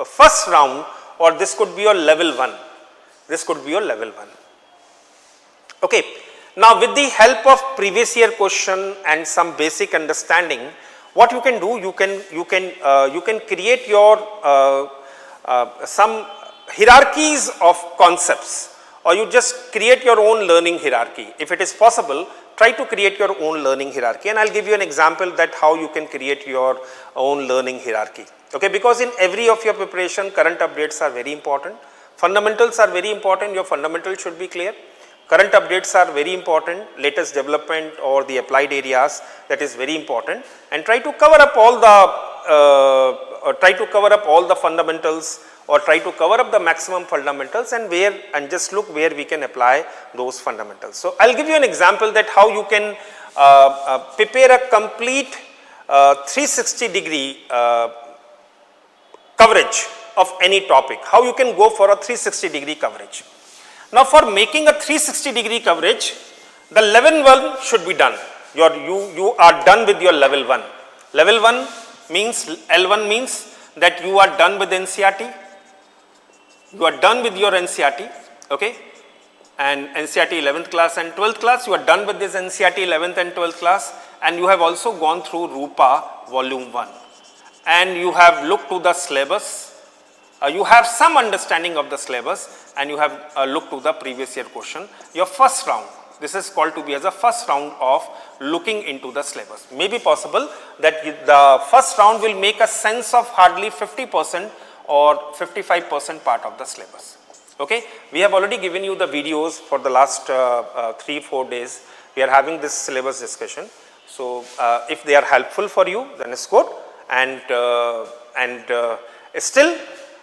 first round, or this could be your level 1. Okay. Now, with the help of previous year question and some basic understanding, what you can do, you can create your some hierarchies of concepts, or you just create your own learning hierarchy. If it is possible, try to create your own learning hierarchy, and I will give you an example that how you can create your own learning hierarchy. Okay, because in every of your preparation, current updates are very important, fundamentals are very important, your fundamentals should be clear. Current updates are very important, latest development or the applied areas, that is very important, and try to cover up all the fundamentals, or try to cover up the maximum fundamentals, and just look where we can apply those fundamentals. So, I will give you an example that how you can prepare a complete 360-degree coverage of any topic, how you can go for a 360-degree coverage. Now, for making a 360-degree coverage, the level 1 should be done. You are done with your level 1. Level 1 means, L1 means that you are done with NCERT. You are done with your NCERT, okay, and NCERT 11th class and 12th class, you are done with this NCERT 11th and 12th class, and you have also gone through Rupa volume 1, and you have looked to the syllabus. You have some understanding of the syllabus, and you have looked to the previous year question. Your first round, this is called to be as a first round of looking into the syllabus. May be possible that the first round will make a sense of hardly 50% or 55% part of the syllabus. Okay? We have already given you the videos for the last 3-4 days, we are having this syllabus discussion. So if they are helpful for you, then it's good, and still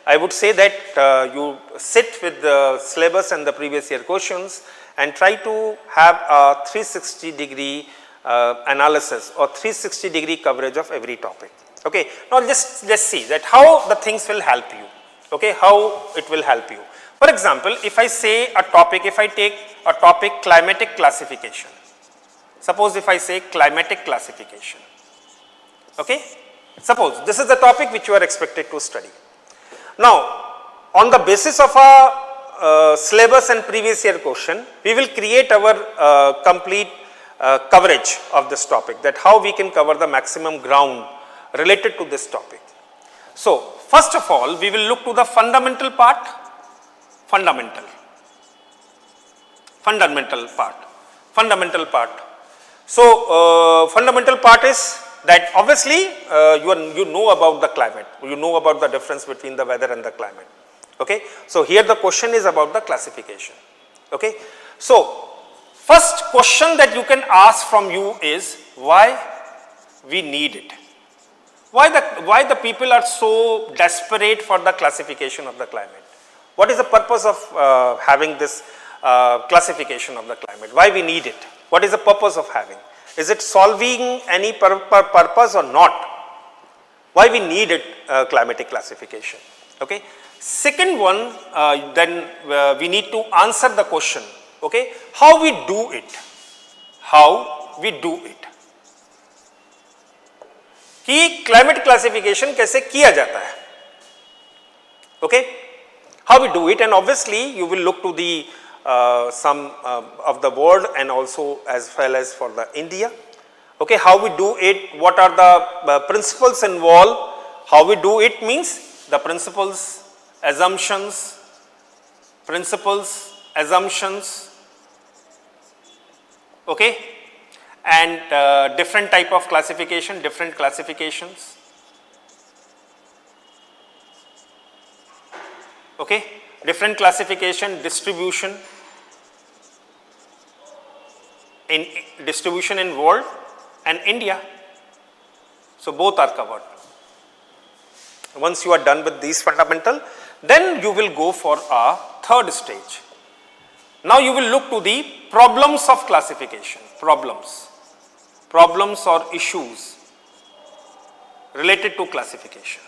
I would say that you sit with the syllabus and the previous year questions and try to have a 360-degree analysis or 360-degree coverage of every topic. Okay. Now let's see that how the things will help you. Okay, how it will help you. For example, if I say a topic, if I take a topic climatic classification, suppose if I say climatic classification, okay, suppose this is the topic which you are expected to study. Now, on the basis of a syllabus and previous year question, we will create our complete coverage of this topic, that how we can cover the maximum ground related to this topic. So, first of all, we will look to the fundamental part, fundamental part. So, fundamental part is that obviously you know about the climate, you know about the difference between the weather and the climate. Okay. So, here the question is about the classification. Okay. So, first question that you can ask from you is why we need it. Why the people are so desperate for the classification of the climate? What is the purpose of having this classification of the climate? Why we need it? What is the purpose of having? Is it solving any purpose or not? Why we need it, climatic classification? Okay. Second one, then we need to answer the question. Okay, how we do it? How we do it? कि climate classification कैसे किया जाता है? Okay, how we do it, and obviously you will look to the some of the world and also as well as for the India. Okay, how we do it? What are the principles involved? How we do it means the principles, assumptions, okay, and different type of classification, different classifications. Okay, different classification, distribution in world and India. So both are covered. Once you are done with these fundamental, then you will go for a third stage. Now you will look to the problems of classification, problems or issues related to classification,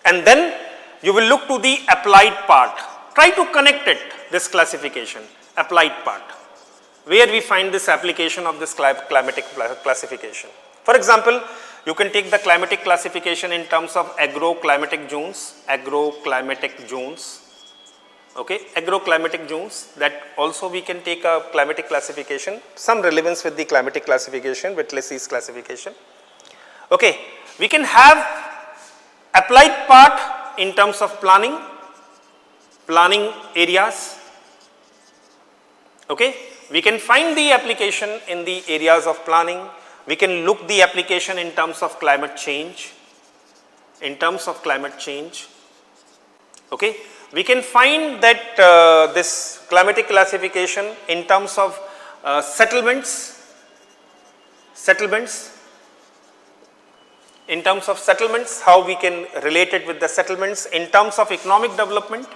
and then you will look to the applied part. Try to connect it, this classification, applied part, where we find this application of this climatic classification. For example, you can take the climatic classification in terms of agroclimatic zones, okay, agroclimatic zones, that also we can take a climatic classification, some relevance with the climatic classification, with Leslie's classification. Okay, we can have applied part in terms of planning areas. Okay, we can find the application in the areas of planning. We can look the application in terms of climate change, Okay, we can find that this climatic classification in terms of settlements, how we can relate it with the settlements, in terms of economic development,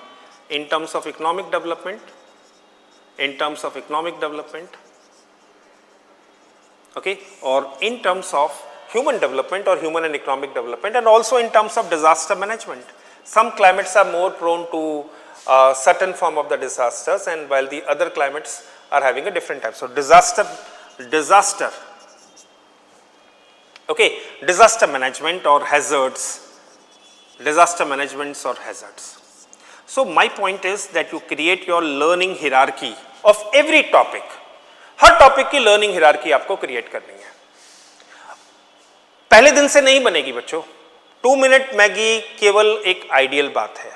okay, or in terms of human development or human and economic development, and also in terms of disaster management. Some climates are more prone to certain form of the disasters, and while the other climates are having a different type. So disaster management or hazards, So my point is that you create your learning hierarchy of every topic. Her topic की learning hierarchy आपको create करनी है. पहले दिन से नहीं बनेगी बच्चों. 2 मिनट मैगी केवल एक आइडियल बात है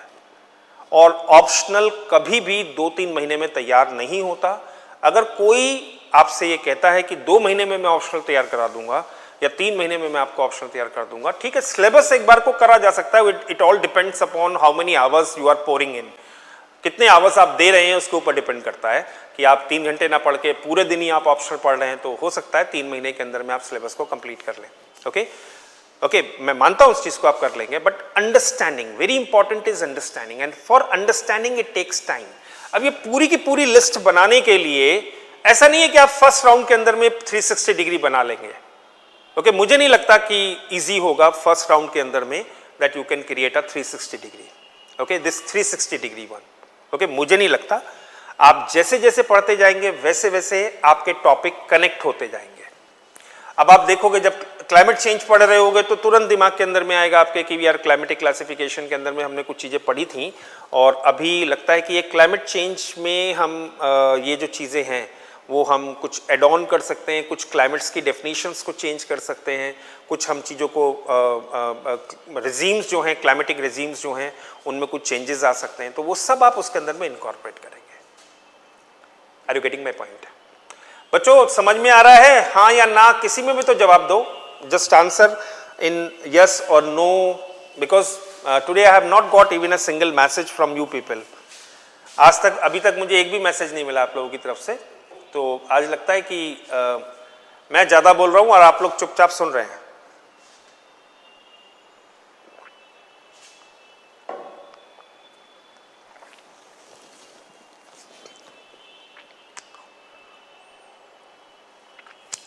और ऑप्शनल कभी भी 2-3 महीने में तैयार नहीं होता. अगर कोई आपसे ये कहता है कि 2 महीने में मैं ऑप्शनल तैयार करा दूंगा, या 3 महीने में मैं आपको ऑप्शन तैयार कर दूंगा, ठीक है। सिलेबस एक बार को करा जा सकता है, it all depends upon how many hours you are pouring in, कितने आवर्स आप दे रहे हैं उसके ऊपर डिपेंड करता है कि आप 3 घंटे ना पढ़ के पूरे दिन ही आप ऑप्शनल पढ़ रहे हैं, तो हो सकता है 3 महीने के अंदर में आप सिलेबस को कंप्लीट कर लें। ओके, मैं मानता हूं उस चीज को आप कर लेंगे, but understanding, very important is understanding, and for understanding it takes time. अब ये पूरी की पूरी लिस्ट बनाने के लिए ऐसा नहीं है कि आप फर्स्ट राउंड के अंदर में 360 डिग्री बना लेंगे। ओके, मुझे नहीं लगता कि इजी होगा फर्स्ट राउंड के अंदर में that you can create a 360 degree, okay, this 360 degree one, okay, मुझे नहीं लगता। आप जैसे जैसे पढ़ते जाएंगे वैसे वैसे आपके टॉपिक कनेक्ट होते जाएंगे। अब आप देखोगे जब क्लाइमेट चेंज पढ़ रहे होगे तो तुरंत दिमाग के अंदर में आएगा आपके कि यार क्लाइमेटिक क्लासिफिकेशन के अंदर में हमने कुछ चीज़ें पढ़ी थी और अभी लगता है कि ये क्लाइमेट चेंज में हम ये जो चीज़ें हैं वो हम कुछ एड ऑन कर सकते हैं, कुछ क्लाइमेट्स की डेफिनेशंस को चेंज कर सकते हैं, कुछ हम चीज़ों को रिजीम्स जो हैं, क्लाइमेटिक रिजीम्स जो हैं उनमें कुछ चेंजेस आ सकते हैं, तो वो सब आप उसके अंदर में इनकॉर्पोरेट करेंगे। Are you getting my point? बच्चों समझ में आ रहा है? हाँ या ना, किसी में भी तो जवाब दो, जस्ट आंसर इन यस और no, because today I have not got even a single message from you people. आज तक अभी तक मुझे एक भी मैसेज नहीं मिला आप लोगों की तरफ से, तो आज लगता है कि मैं ज़्यादा बोल रहा हूँ और आप लोग चुपचाप सुन रहे हैं।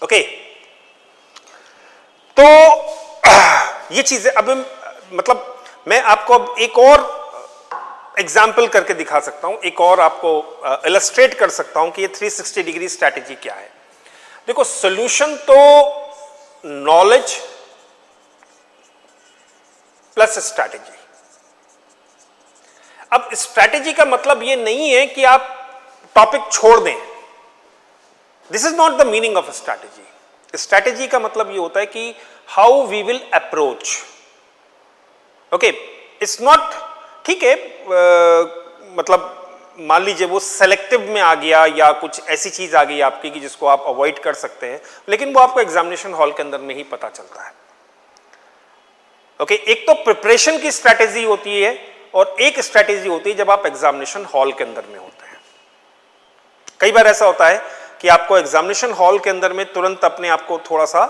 ओके, तो ये चीजें अब मतलब मैं आपको अब एक और एग्जाम्पल करके दिखा सकता हूं, एक और आपको इलस्ट्रेट कर सकता हूं कि ये 360 डिग्री स्ट्रैटेजी क्या है। देखो, सॉल्यूशन तो नॉलेज प्लस स्ट्रैटेजी। अब स्ट्रैटेजी का मतलब ये नहीं है कि आप टॉपिक छोड़ दें, this is not the meaning of strategy. Strategy का मतलब ये होता है कि how we will approach, okay, it's not, ठीक है, मतलब मान लीजिए वो सेलेक्टिव में आ गया या कुछ ऐसी चीज आ गई आपकी कि जिसको आप अवॉइड कर सकते हैं, लेकिन वो आपको एग्जामिनेशन हॉल के अंदर में ही पता चलता है। ओके, एक तो प्रिपरेशन की स्ट्रैटेजी होती है और एक स्ट्रैटेजी होती है जब आप एग्जामिनेशन हॉल के अंदर में होते हैं। कई बार ऐसा होता है कि आपको एग्जामिनेशन हॉल के अंदर में तुरंत अपने आप को थोड़ा सा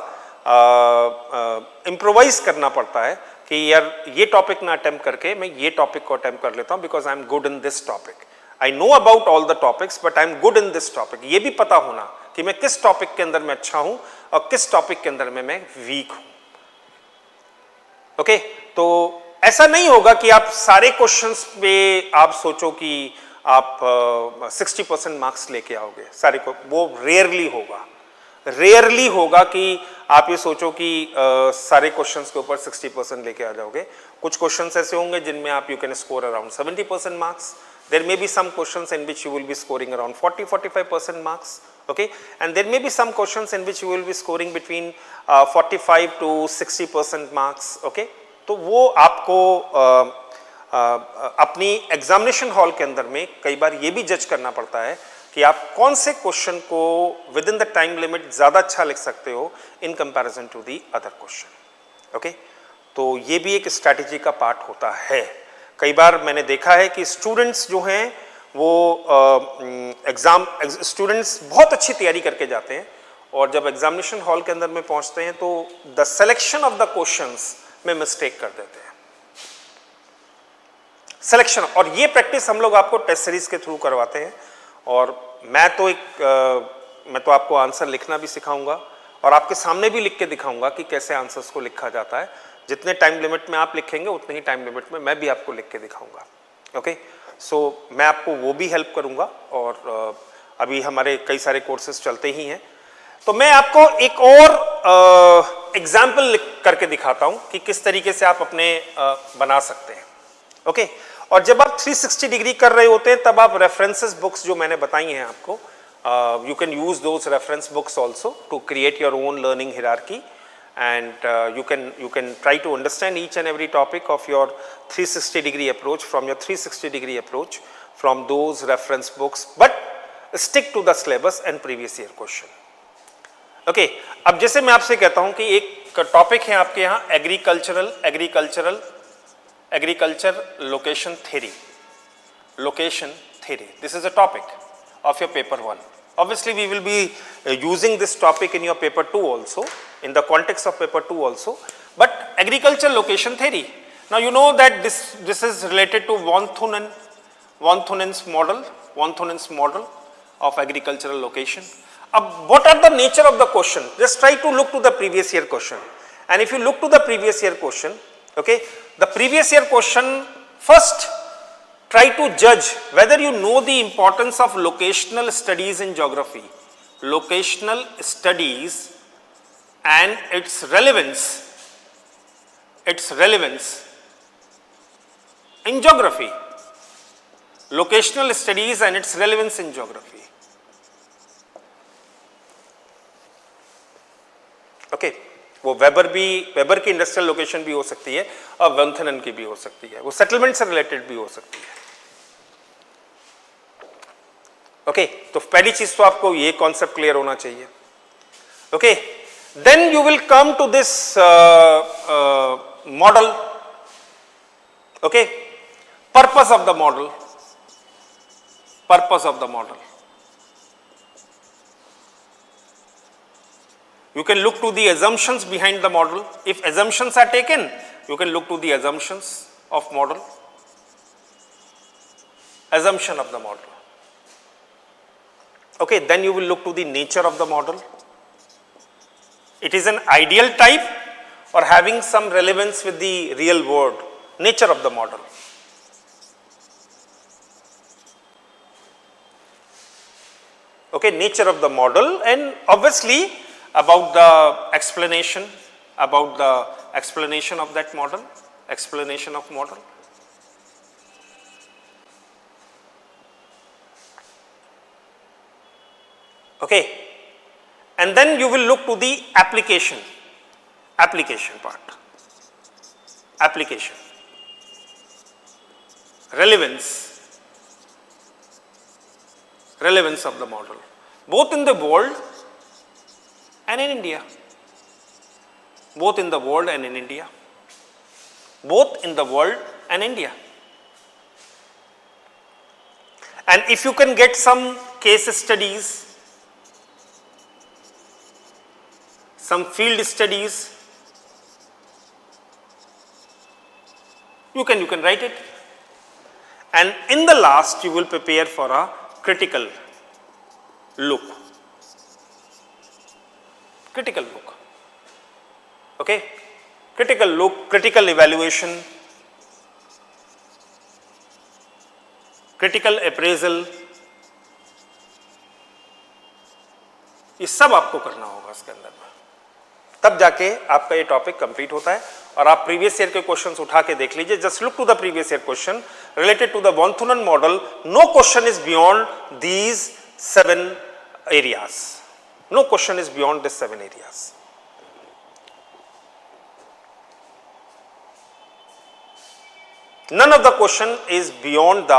इम्प्रोवाइज करना पड़ता है कि यार ये टॉपिक ना अटेम्प्ट करके मैं ये टॉपिक को अटेम्प्ट कर लेता हूं, because I am good in this topic, I know about all the topics but I am good in this topic. ये भी पता होना कि मैं किस टॉपिक के अंदर में अच्छा हूं और किस टॉपिक के अंदर में मैं वीक हूं। ओके, तो ऐसा नहीं होगा कि आप सारे क्वेश्चंस पे आप सोचो कि आप 60% मार्क्स लेके आओगे सारे को, वो रेयरली होगा। रेयरली होगा कि आप ये सोचो कि सारे क्वेश्चंस के ऊपर 60% लेके आ जाओगे। कुछ क्वेश्चंस ऐसे होंगे जिनमें आप you can score around 70% marks, there may be some questions in which you will be scoring around 40-45% marks, okay, and there may be some questions in which you will be scoring between 45 to 60% marks, okay। तो वो आपको अपनी examination hall के अंदर में कई बार ये भी जज करना पड़ता है कि आप कौन से क्वेश्चन को within the time limit ज़्यादा अच्छा लिख सकते हो in comparison to the other question, okay. तो ये भी एक स्ट्रैटेजी का पार्ट होता है। कई बार मैंने देखा है कि स्टूडेंट्स जो हैं वो स्टूडेंट्स बहुत अच्छी तैयारी करके जाते हैं और जब एग्जामिनेशन हॉल के अंदर में पहुंचते हैं तो the selection of the questions में मिस्टेक कर देते हैं, सिलेक्शन। और ये प्रैक्टिस हम लोग आपको टेस्ट सीरीज के थ्रू करवाते हैं और मैं तो आपको आंसर लिखना भी सिखाऊंगा और आपके सामने भी लिख के दिखाऊंगा कि कैसे आंसर्स को लिखा जाता है। जितने टाइम लिमिट में आप लिखेंगे उतने ही टाइम लिमिट में मैं भी आपको लिख के दिखाऊंगा, ओके। सो मैं आपको वो भी हेल्प करूंगा और अभी हमारे कई सारे कोर्सेज चलते ही हैं। तो मैं आपको एक और एग्जाम्पल करके दिखाता हूं कि किस तरीके से आप अपने बना सकते हैं, ओके। और जब आप 360 डिग्री कर रहे होते हैं तब आप रेफरेंसेस बुक्स जो मैंने बताई हैं आपको, you can use those reference books also to create your own learning hierarchy, and you can try to understand each and every topic of your 360 degree approach from your 360 degree approach from those reference books, but stick to the syllabus and previous year question, okay, अब जैसे मैं आपसे कहता हूं कि एक topic है आपके यहाँ agriculture location theory. This is a topic of your paper 1. Obviously we will be using this topic in your paper 2 also, in the context of paper 2 also, but agriculture location theory. Now you know that this is related to von Thunen's model of agricultural location. What are the nature of the question? Just try to look to the previous year question, and if you look to the previous year question, okay, the previous year question, first try to judge whether you know the importance of locational studies in geography. Locational studies and its relevance in geography. Locational studies and its relevance in geography. Okay, वो weber की industrial location भी हो सकती है और वंथनन की भी हो सकती है, वो सेटलमेंट से रिलेटेड भी हो सकती है. ओके, तो पहली चीज तो आपको ये कॉन्सेप्ट क्लियर होना चाहिए. Okay, then you will come to this model. Okay, purpose of the model. You can look to the assumptions behind the model. If assumptions are taken, you can look to the assumptions of model. Assumption of the model. Okay, then you will look to the nature of the model. It is an ideal type or having some relevance with the real world. Nature of the model. Okay, nature of the model, and obviously about the explanation of that model, explanation of model. Okay, and then you will look to the application part, relevance of the model, both in the world and in India. Both in the world and in India. And if you can get some case studies, some field studies, you can write it. And in the last, you will prepare for a critical look. Okay, critical look, critical evaluation, critical appraisal, ये सब आपको करना होगा इसके अंदर में, तब जाके आपका ये टॉपिक कंप्लीट होता है. और आप प्रीवियस ईयर के क्वेश्चंस उठा के देख लीजिए. Just look to the previous year question related to the von Thunen model. No question is beyond these 7 areas. No question is beyond these 7 areas. None of the question is beyond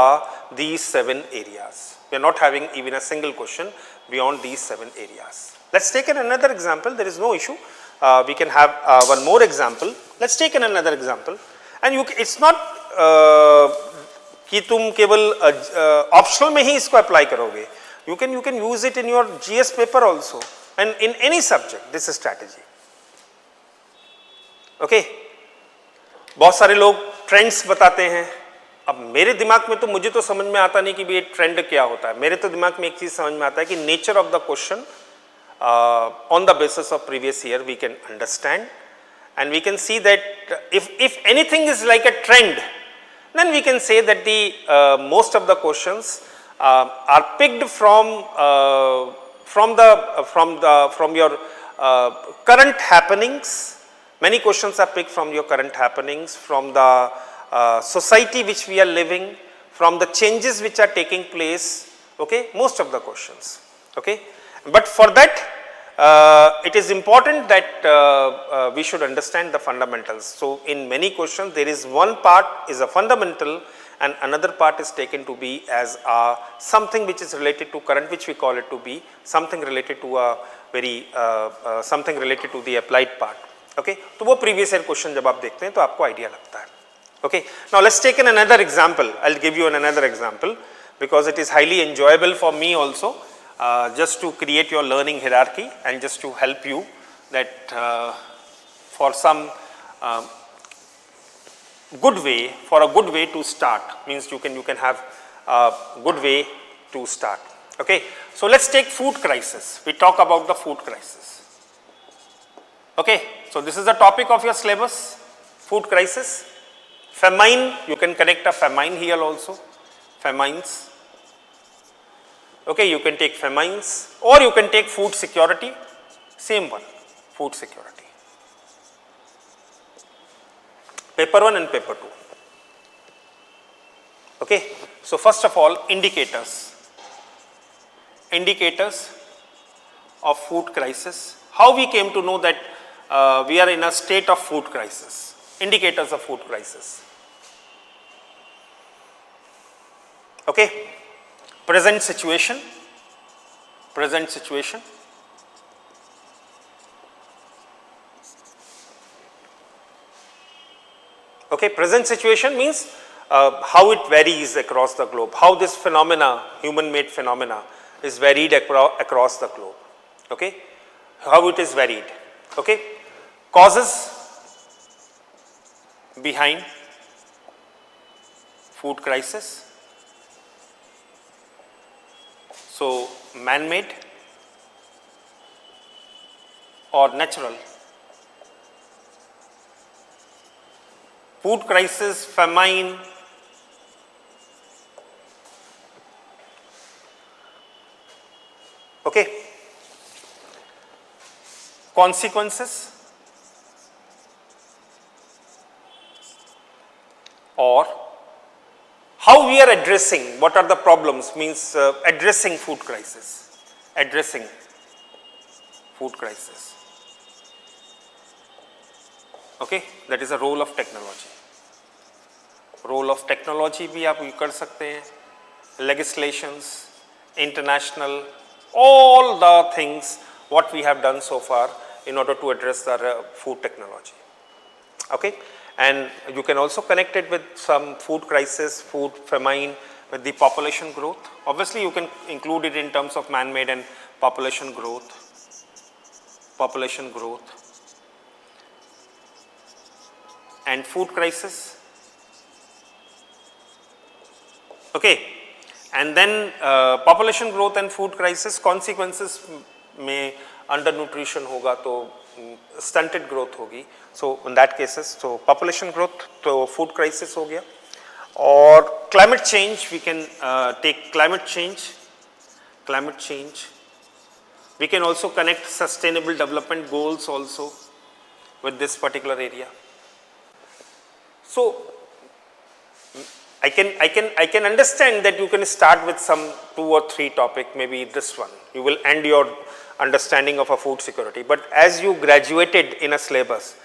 these 7 areas. We are not having even a single question beyond these 7 areas. Let's take another example. There is no issue. We can have one more example. Let's take another example. And it's not कि तुम केवल optional में ही इसको apply करोगे. You can use it in your GS paper also and in any subject, this strategy. Okay, बहुत सारे लोग trends बताते हैं. अब मेरे दिमाग में तो मुझे तो समझ में आता नहीं कि ये ट्रेंड क्या होता है. मेरे तो दिमाग में एक चीज समझ में आता है कि nature of the question on the basis of previous year we can understand, and we can see that if anything is like a trend, then we can say that the most of the questions are picked from your current happenings. Many questions are picked from your current happenings, from the society which we are living, from the changes which are taking place. Okay, most of the questions. Okay, but for that it is important that we should understand the fundamentals. So in many questions there is one part is a fundamental and another part is taken to be as something which is related to current, which we call it to be something related to a very something related to the applied part. Okay, तो वो previous year question जब आप देखते हैं तो आपको idea लगता है. Okay, now let's take another example. I'll give you another example because it is highly enjoyable for me also, just to create your learning hierarchy and just to help you that for some good way to start, means you can have a good way to start. Okay, so let's take food crisis. We talk about the food crisis. Okay, so this is the topic of your syllabus, food crisis. Famine, you can connect a famine here also, famines. Okay, you can take famines or you can take food security, same one, food security. Paper 1 and paper 2. Okay, so first of all, indicators of food crisis. How we came to know that we are in a state of food crisis, indicators of food crisis. Okay, present situation. Okay, present situation means how it varies across the globe, how this phenomena, human-made phenomena, is varied across the globe. Okay, how it is varied. Okay, causes behind food crisis. So, man-made or natural. Food crisis, famine, okay. Consequences or how we are addressing, what are the problems, means addressing food crisis, okay, that is a role of technology. Role of technology भी आप कर सकते हैं, legislations, international, all the things what we have done so far in order to address the food technology. Okay, and you can also connect it with some food crisis, food famine, with the population growth. Obviously, you can include it in terms of man-made and population growth. And food crisis. Okay, and then population growth and food crisis consequences में undernutrition होगा तो stunted growth होगी. So in that cases, so population growth तो food crisis हो गया. Or climate change, we can take climate change. We can also connect sustainable development goals also with this particular area. So I can understand that you can start with some 2 or 3 topic, maybe this one. You will end your understanding of a food security. But as you graduated in a syllabus,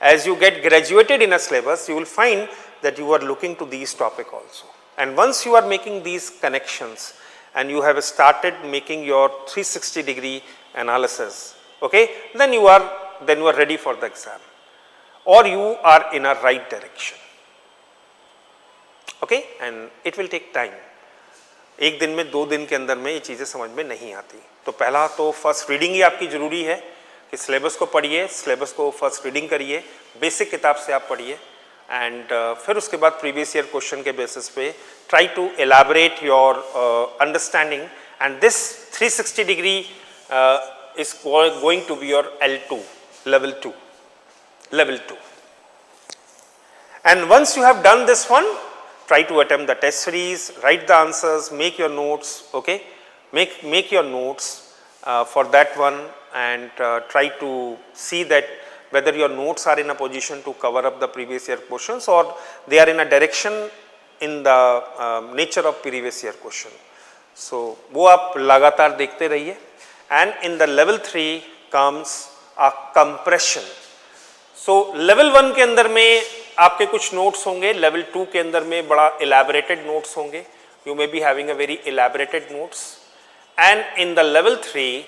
you will find that you are looking to these topic also. And once you are making these connections and you have started making your 360-degree analysis, okay, then you are ready for the exam, or you are in a right direction. Okay, and it will take time. एक दिन में 2 दिन के अंदर में ये चीज़ें समझ में नहीं आती. तो पहला तो फर्स्ट रीडिंग ही आपकी ज़रूरी है कि सिलेबस को पढ़िए, सिलेबस को फर्स्ट रीडिंग करिए, बेसिक किताब से आप पढ़िए, एंड फिर उसके बाद प्रीवियस ईयर क्वेश्चन के बेसिस पे try to elaborate your understanding, and this 360 degree is going to be your L2, level 2. And once you have done this one, try to attempt the test series, write the answers, make your notes, okay, make your notes for that one, and try to see that whether your notes are in a position to cover up the previous year questions or they are in a direction in the nature of previous year question. So वो आप लगातार देखते रहिए. And in the level 3 comes a compression. So level 1 के अंदर में आपके कुछ नोट्स होंगे लेवल 2 के अंदर में, बड़ा elaborated नोट्स होंगे, you may be having a very elaborated notes, and in the level 3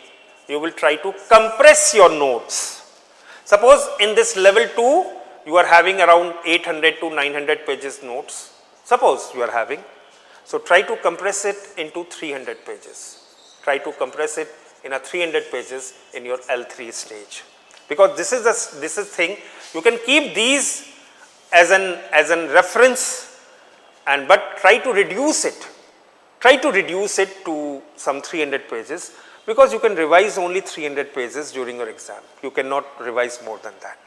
you will try to compress your notes. Suppose in this level 2 you are having around 800 to 900 pages notes, suppose you are having, so try to compress it into 300 pages, try to compress it in a 300 pages in your L3 stage, because this is thing you can keep these as an reference, and but try to reduce it to some 300 pages, because you can revise only 300 pages during your exam, you cannot revise more than that,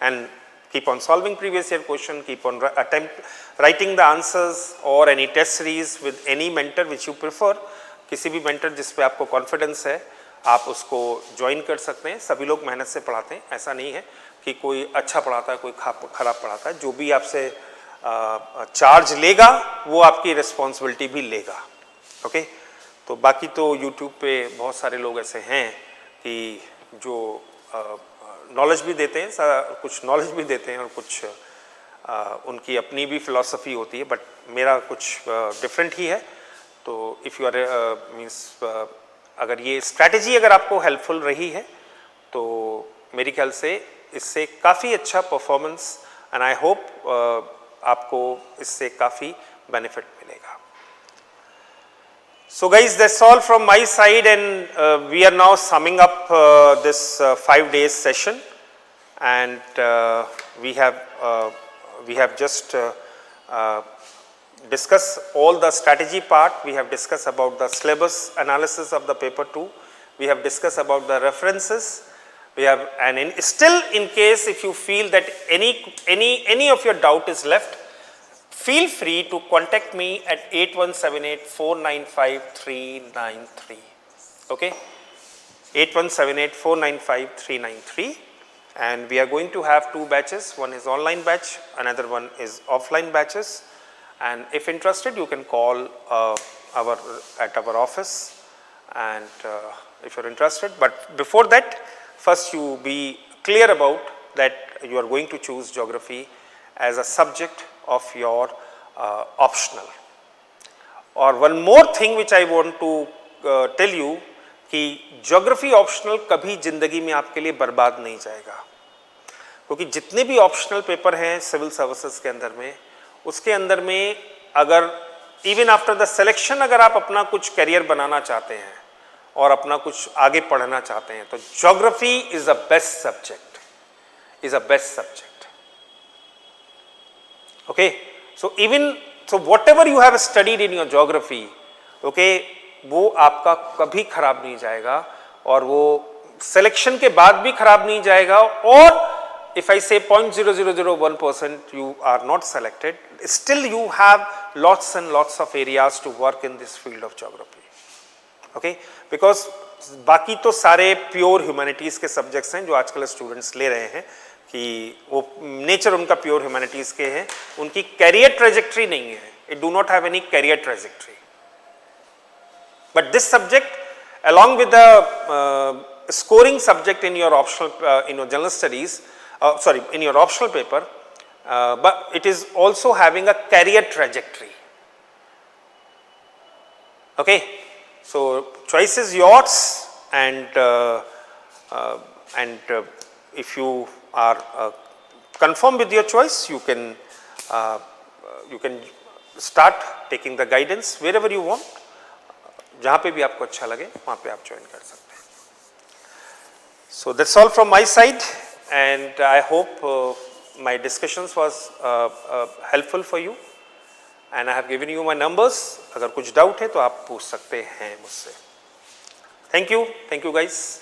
and keep on solving previous year question, keep on writing the answers or any test series with any mentor which you prefer. किसी भी mentor जिस पे आपको confidence है आप उसको join कर सकते हैं, सभी लोग मेहनत से पढ़ाते हैं, ऐसा नहीं है कि कोई अच्छा पढ़ाता है कोई खराब पढ़ाता है, जो भी आपसे चार्ज लेगा वो आपकी रिस्पॉन्सिबिलिटी भी लेगा, ओके। तो बाकी तो यूट्यूब पे बहुत सारे लोग ऐसे हैं कि जो नॉलेज भी देते हैं, कुछ नॉलेज भी देते हैं और कुछ उनकी अपनी भी फिलॉसफी होती है, बट मेरा कुछ डिफरेंट ही है। तो इफ़ यू आर मीन्स अगर ये स्ट्रैटेजी अगर आपको हेल्पफुल रही है तो मेरे ख्याल से इससे काफ़ी अच्छा परफॉर्मेंस, एंड आई होप आपको इससे काफ़ी बेनिफिट मिलेगा। So guys, that's all from my side, and we are now summing up this 5 days session, and we have just discussed all the strategy part. We have discussed about the syllabus analysis of the paper 2. We have discussed about the references. We have, and still in case if you feel that any of your doubt is left, feel free to contact me at 8178-495-393. Okay, 8178-495-393, and we are going to have 2 batches. One is online batch, another one is offline batches. And if interested, you can call at our office, and if you're interested. But before that, first you be clear about that you are going to choose geography as a subject of your optional. Or one more thing which I want to tell you कि geography optional कभी जिंदगी में आपके लिए बर्बाद नहीं जाएगा, क्योंकि जितने भी optional पेपर हैं सिविल सर्विसेज के अंदर में, उसके अंदर में अगर इवन आफ्टर द सिलेक्शन अगर आप अपना कुछ करियर बनाना चाहते हैं और अपना कुछ आगे पढ़ना चाहते हैं तो geography is the best subject, okay. So even so what ever you have studied in your geography, okay, वो आपका कभी खराब नहीं जाएगा और वो सिलेक्शन के बाद भी खराब नहीं जाएगा, और if I say 0.0001% you are not selected, still you have lots and lots of areas to work in this field of geography, okay, because बाकी तो सारे प्योर ह्यूमैनिटीज के सब्जेक्ट्स हैं जो आजकल स्टूडेंट्स ले रहे हैं कि वो नेचर उनका प्योर ह्यूमैनिटीज के हैं, उनकी कैरियर ट्रेजेक्ट्री नहीं है, it do not have any career trajectory, but this subject along with the scoring subject in your optional in your general studies, in your optional paper, but it is also having a career trajectory, okay. So choice is yours, and if you are confirm with your choice, you can start taking the guidance wherever you want, जहाँ पे भी आपको अच्छा लगे वहाँ पे आप join कर सकते हैं। So that's all from my side, and I hope my discussions was helpful for you, and I have given you my numbers. अगर कुछ डाउट है तो आप पूछ सकते हैं मुझसे। Thank you guys.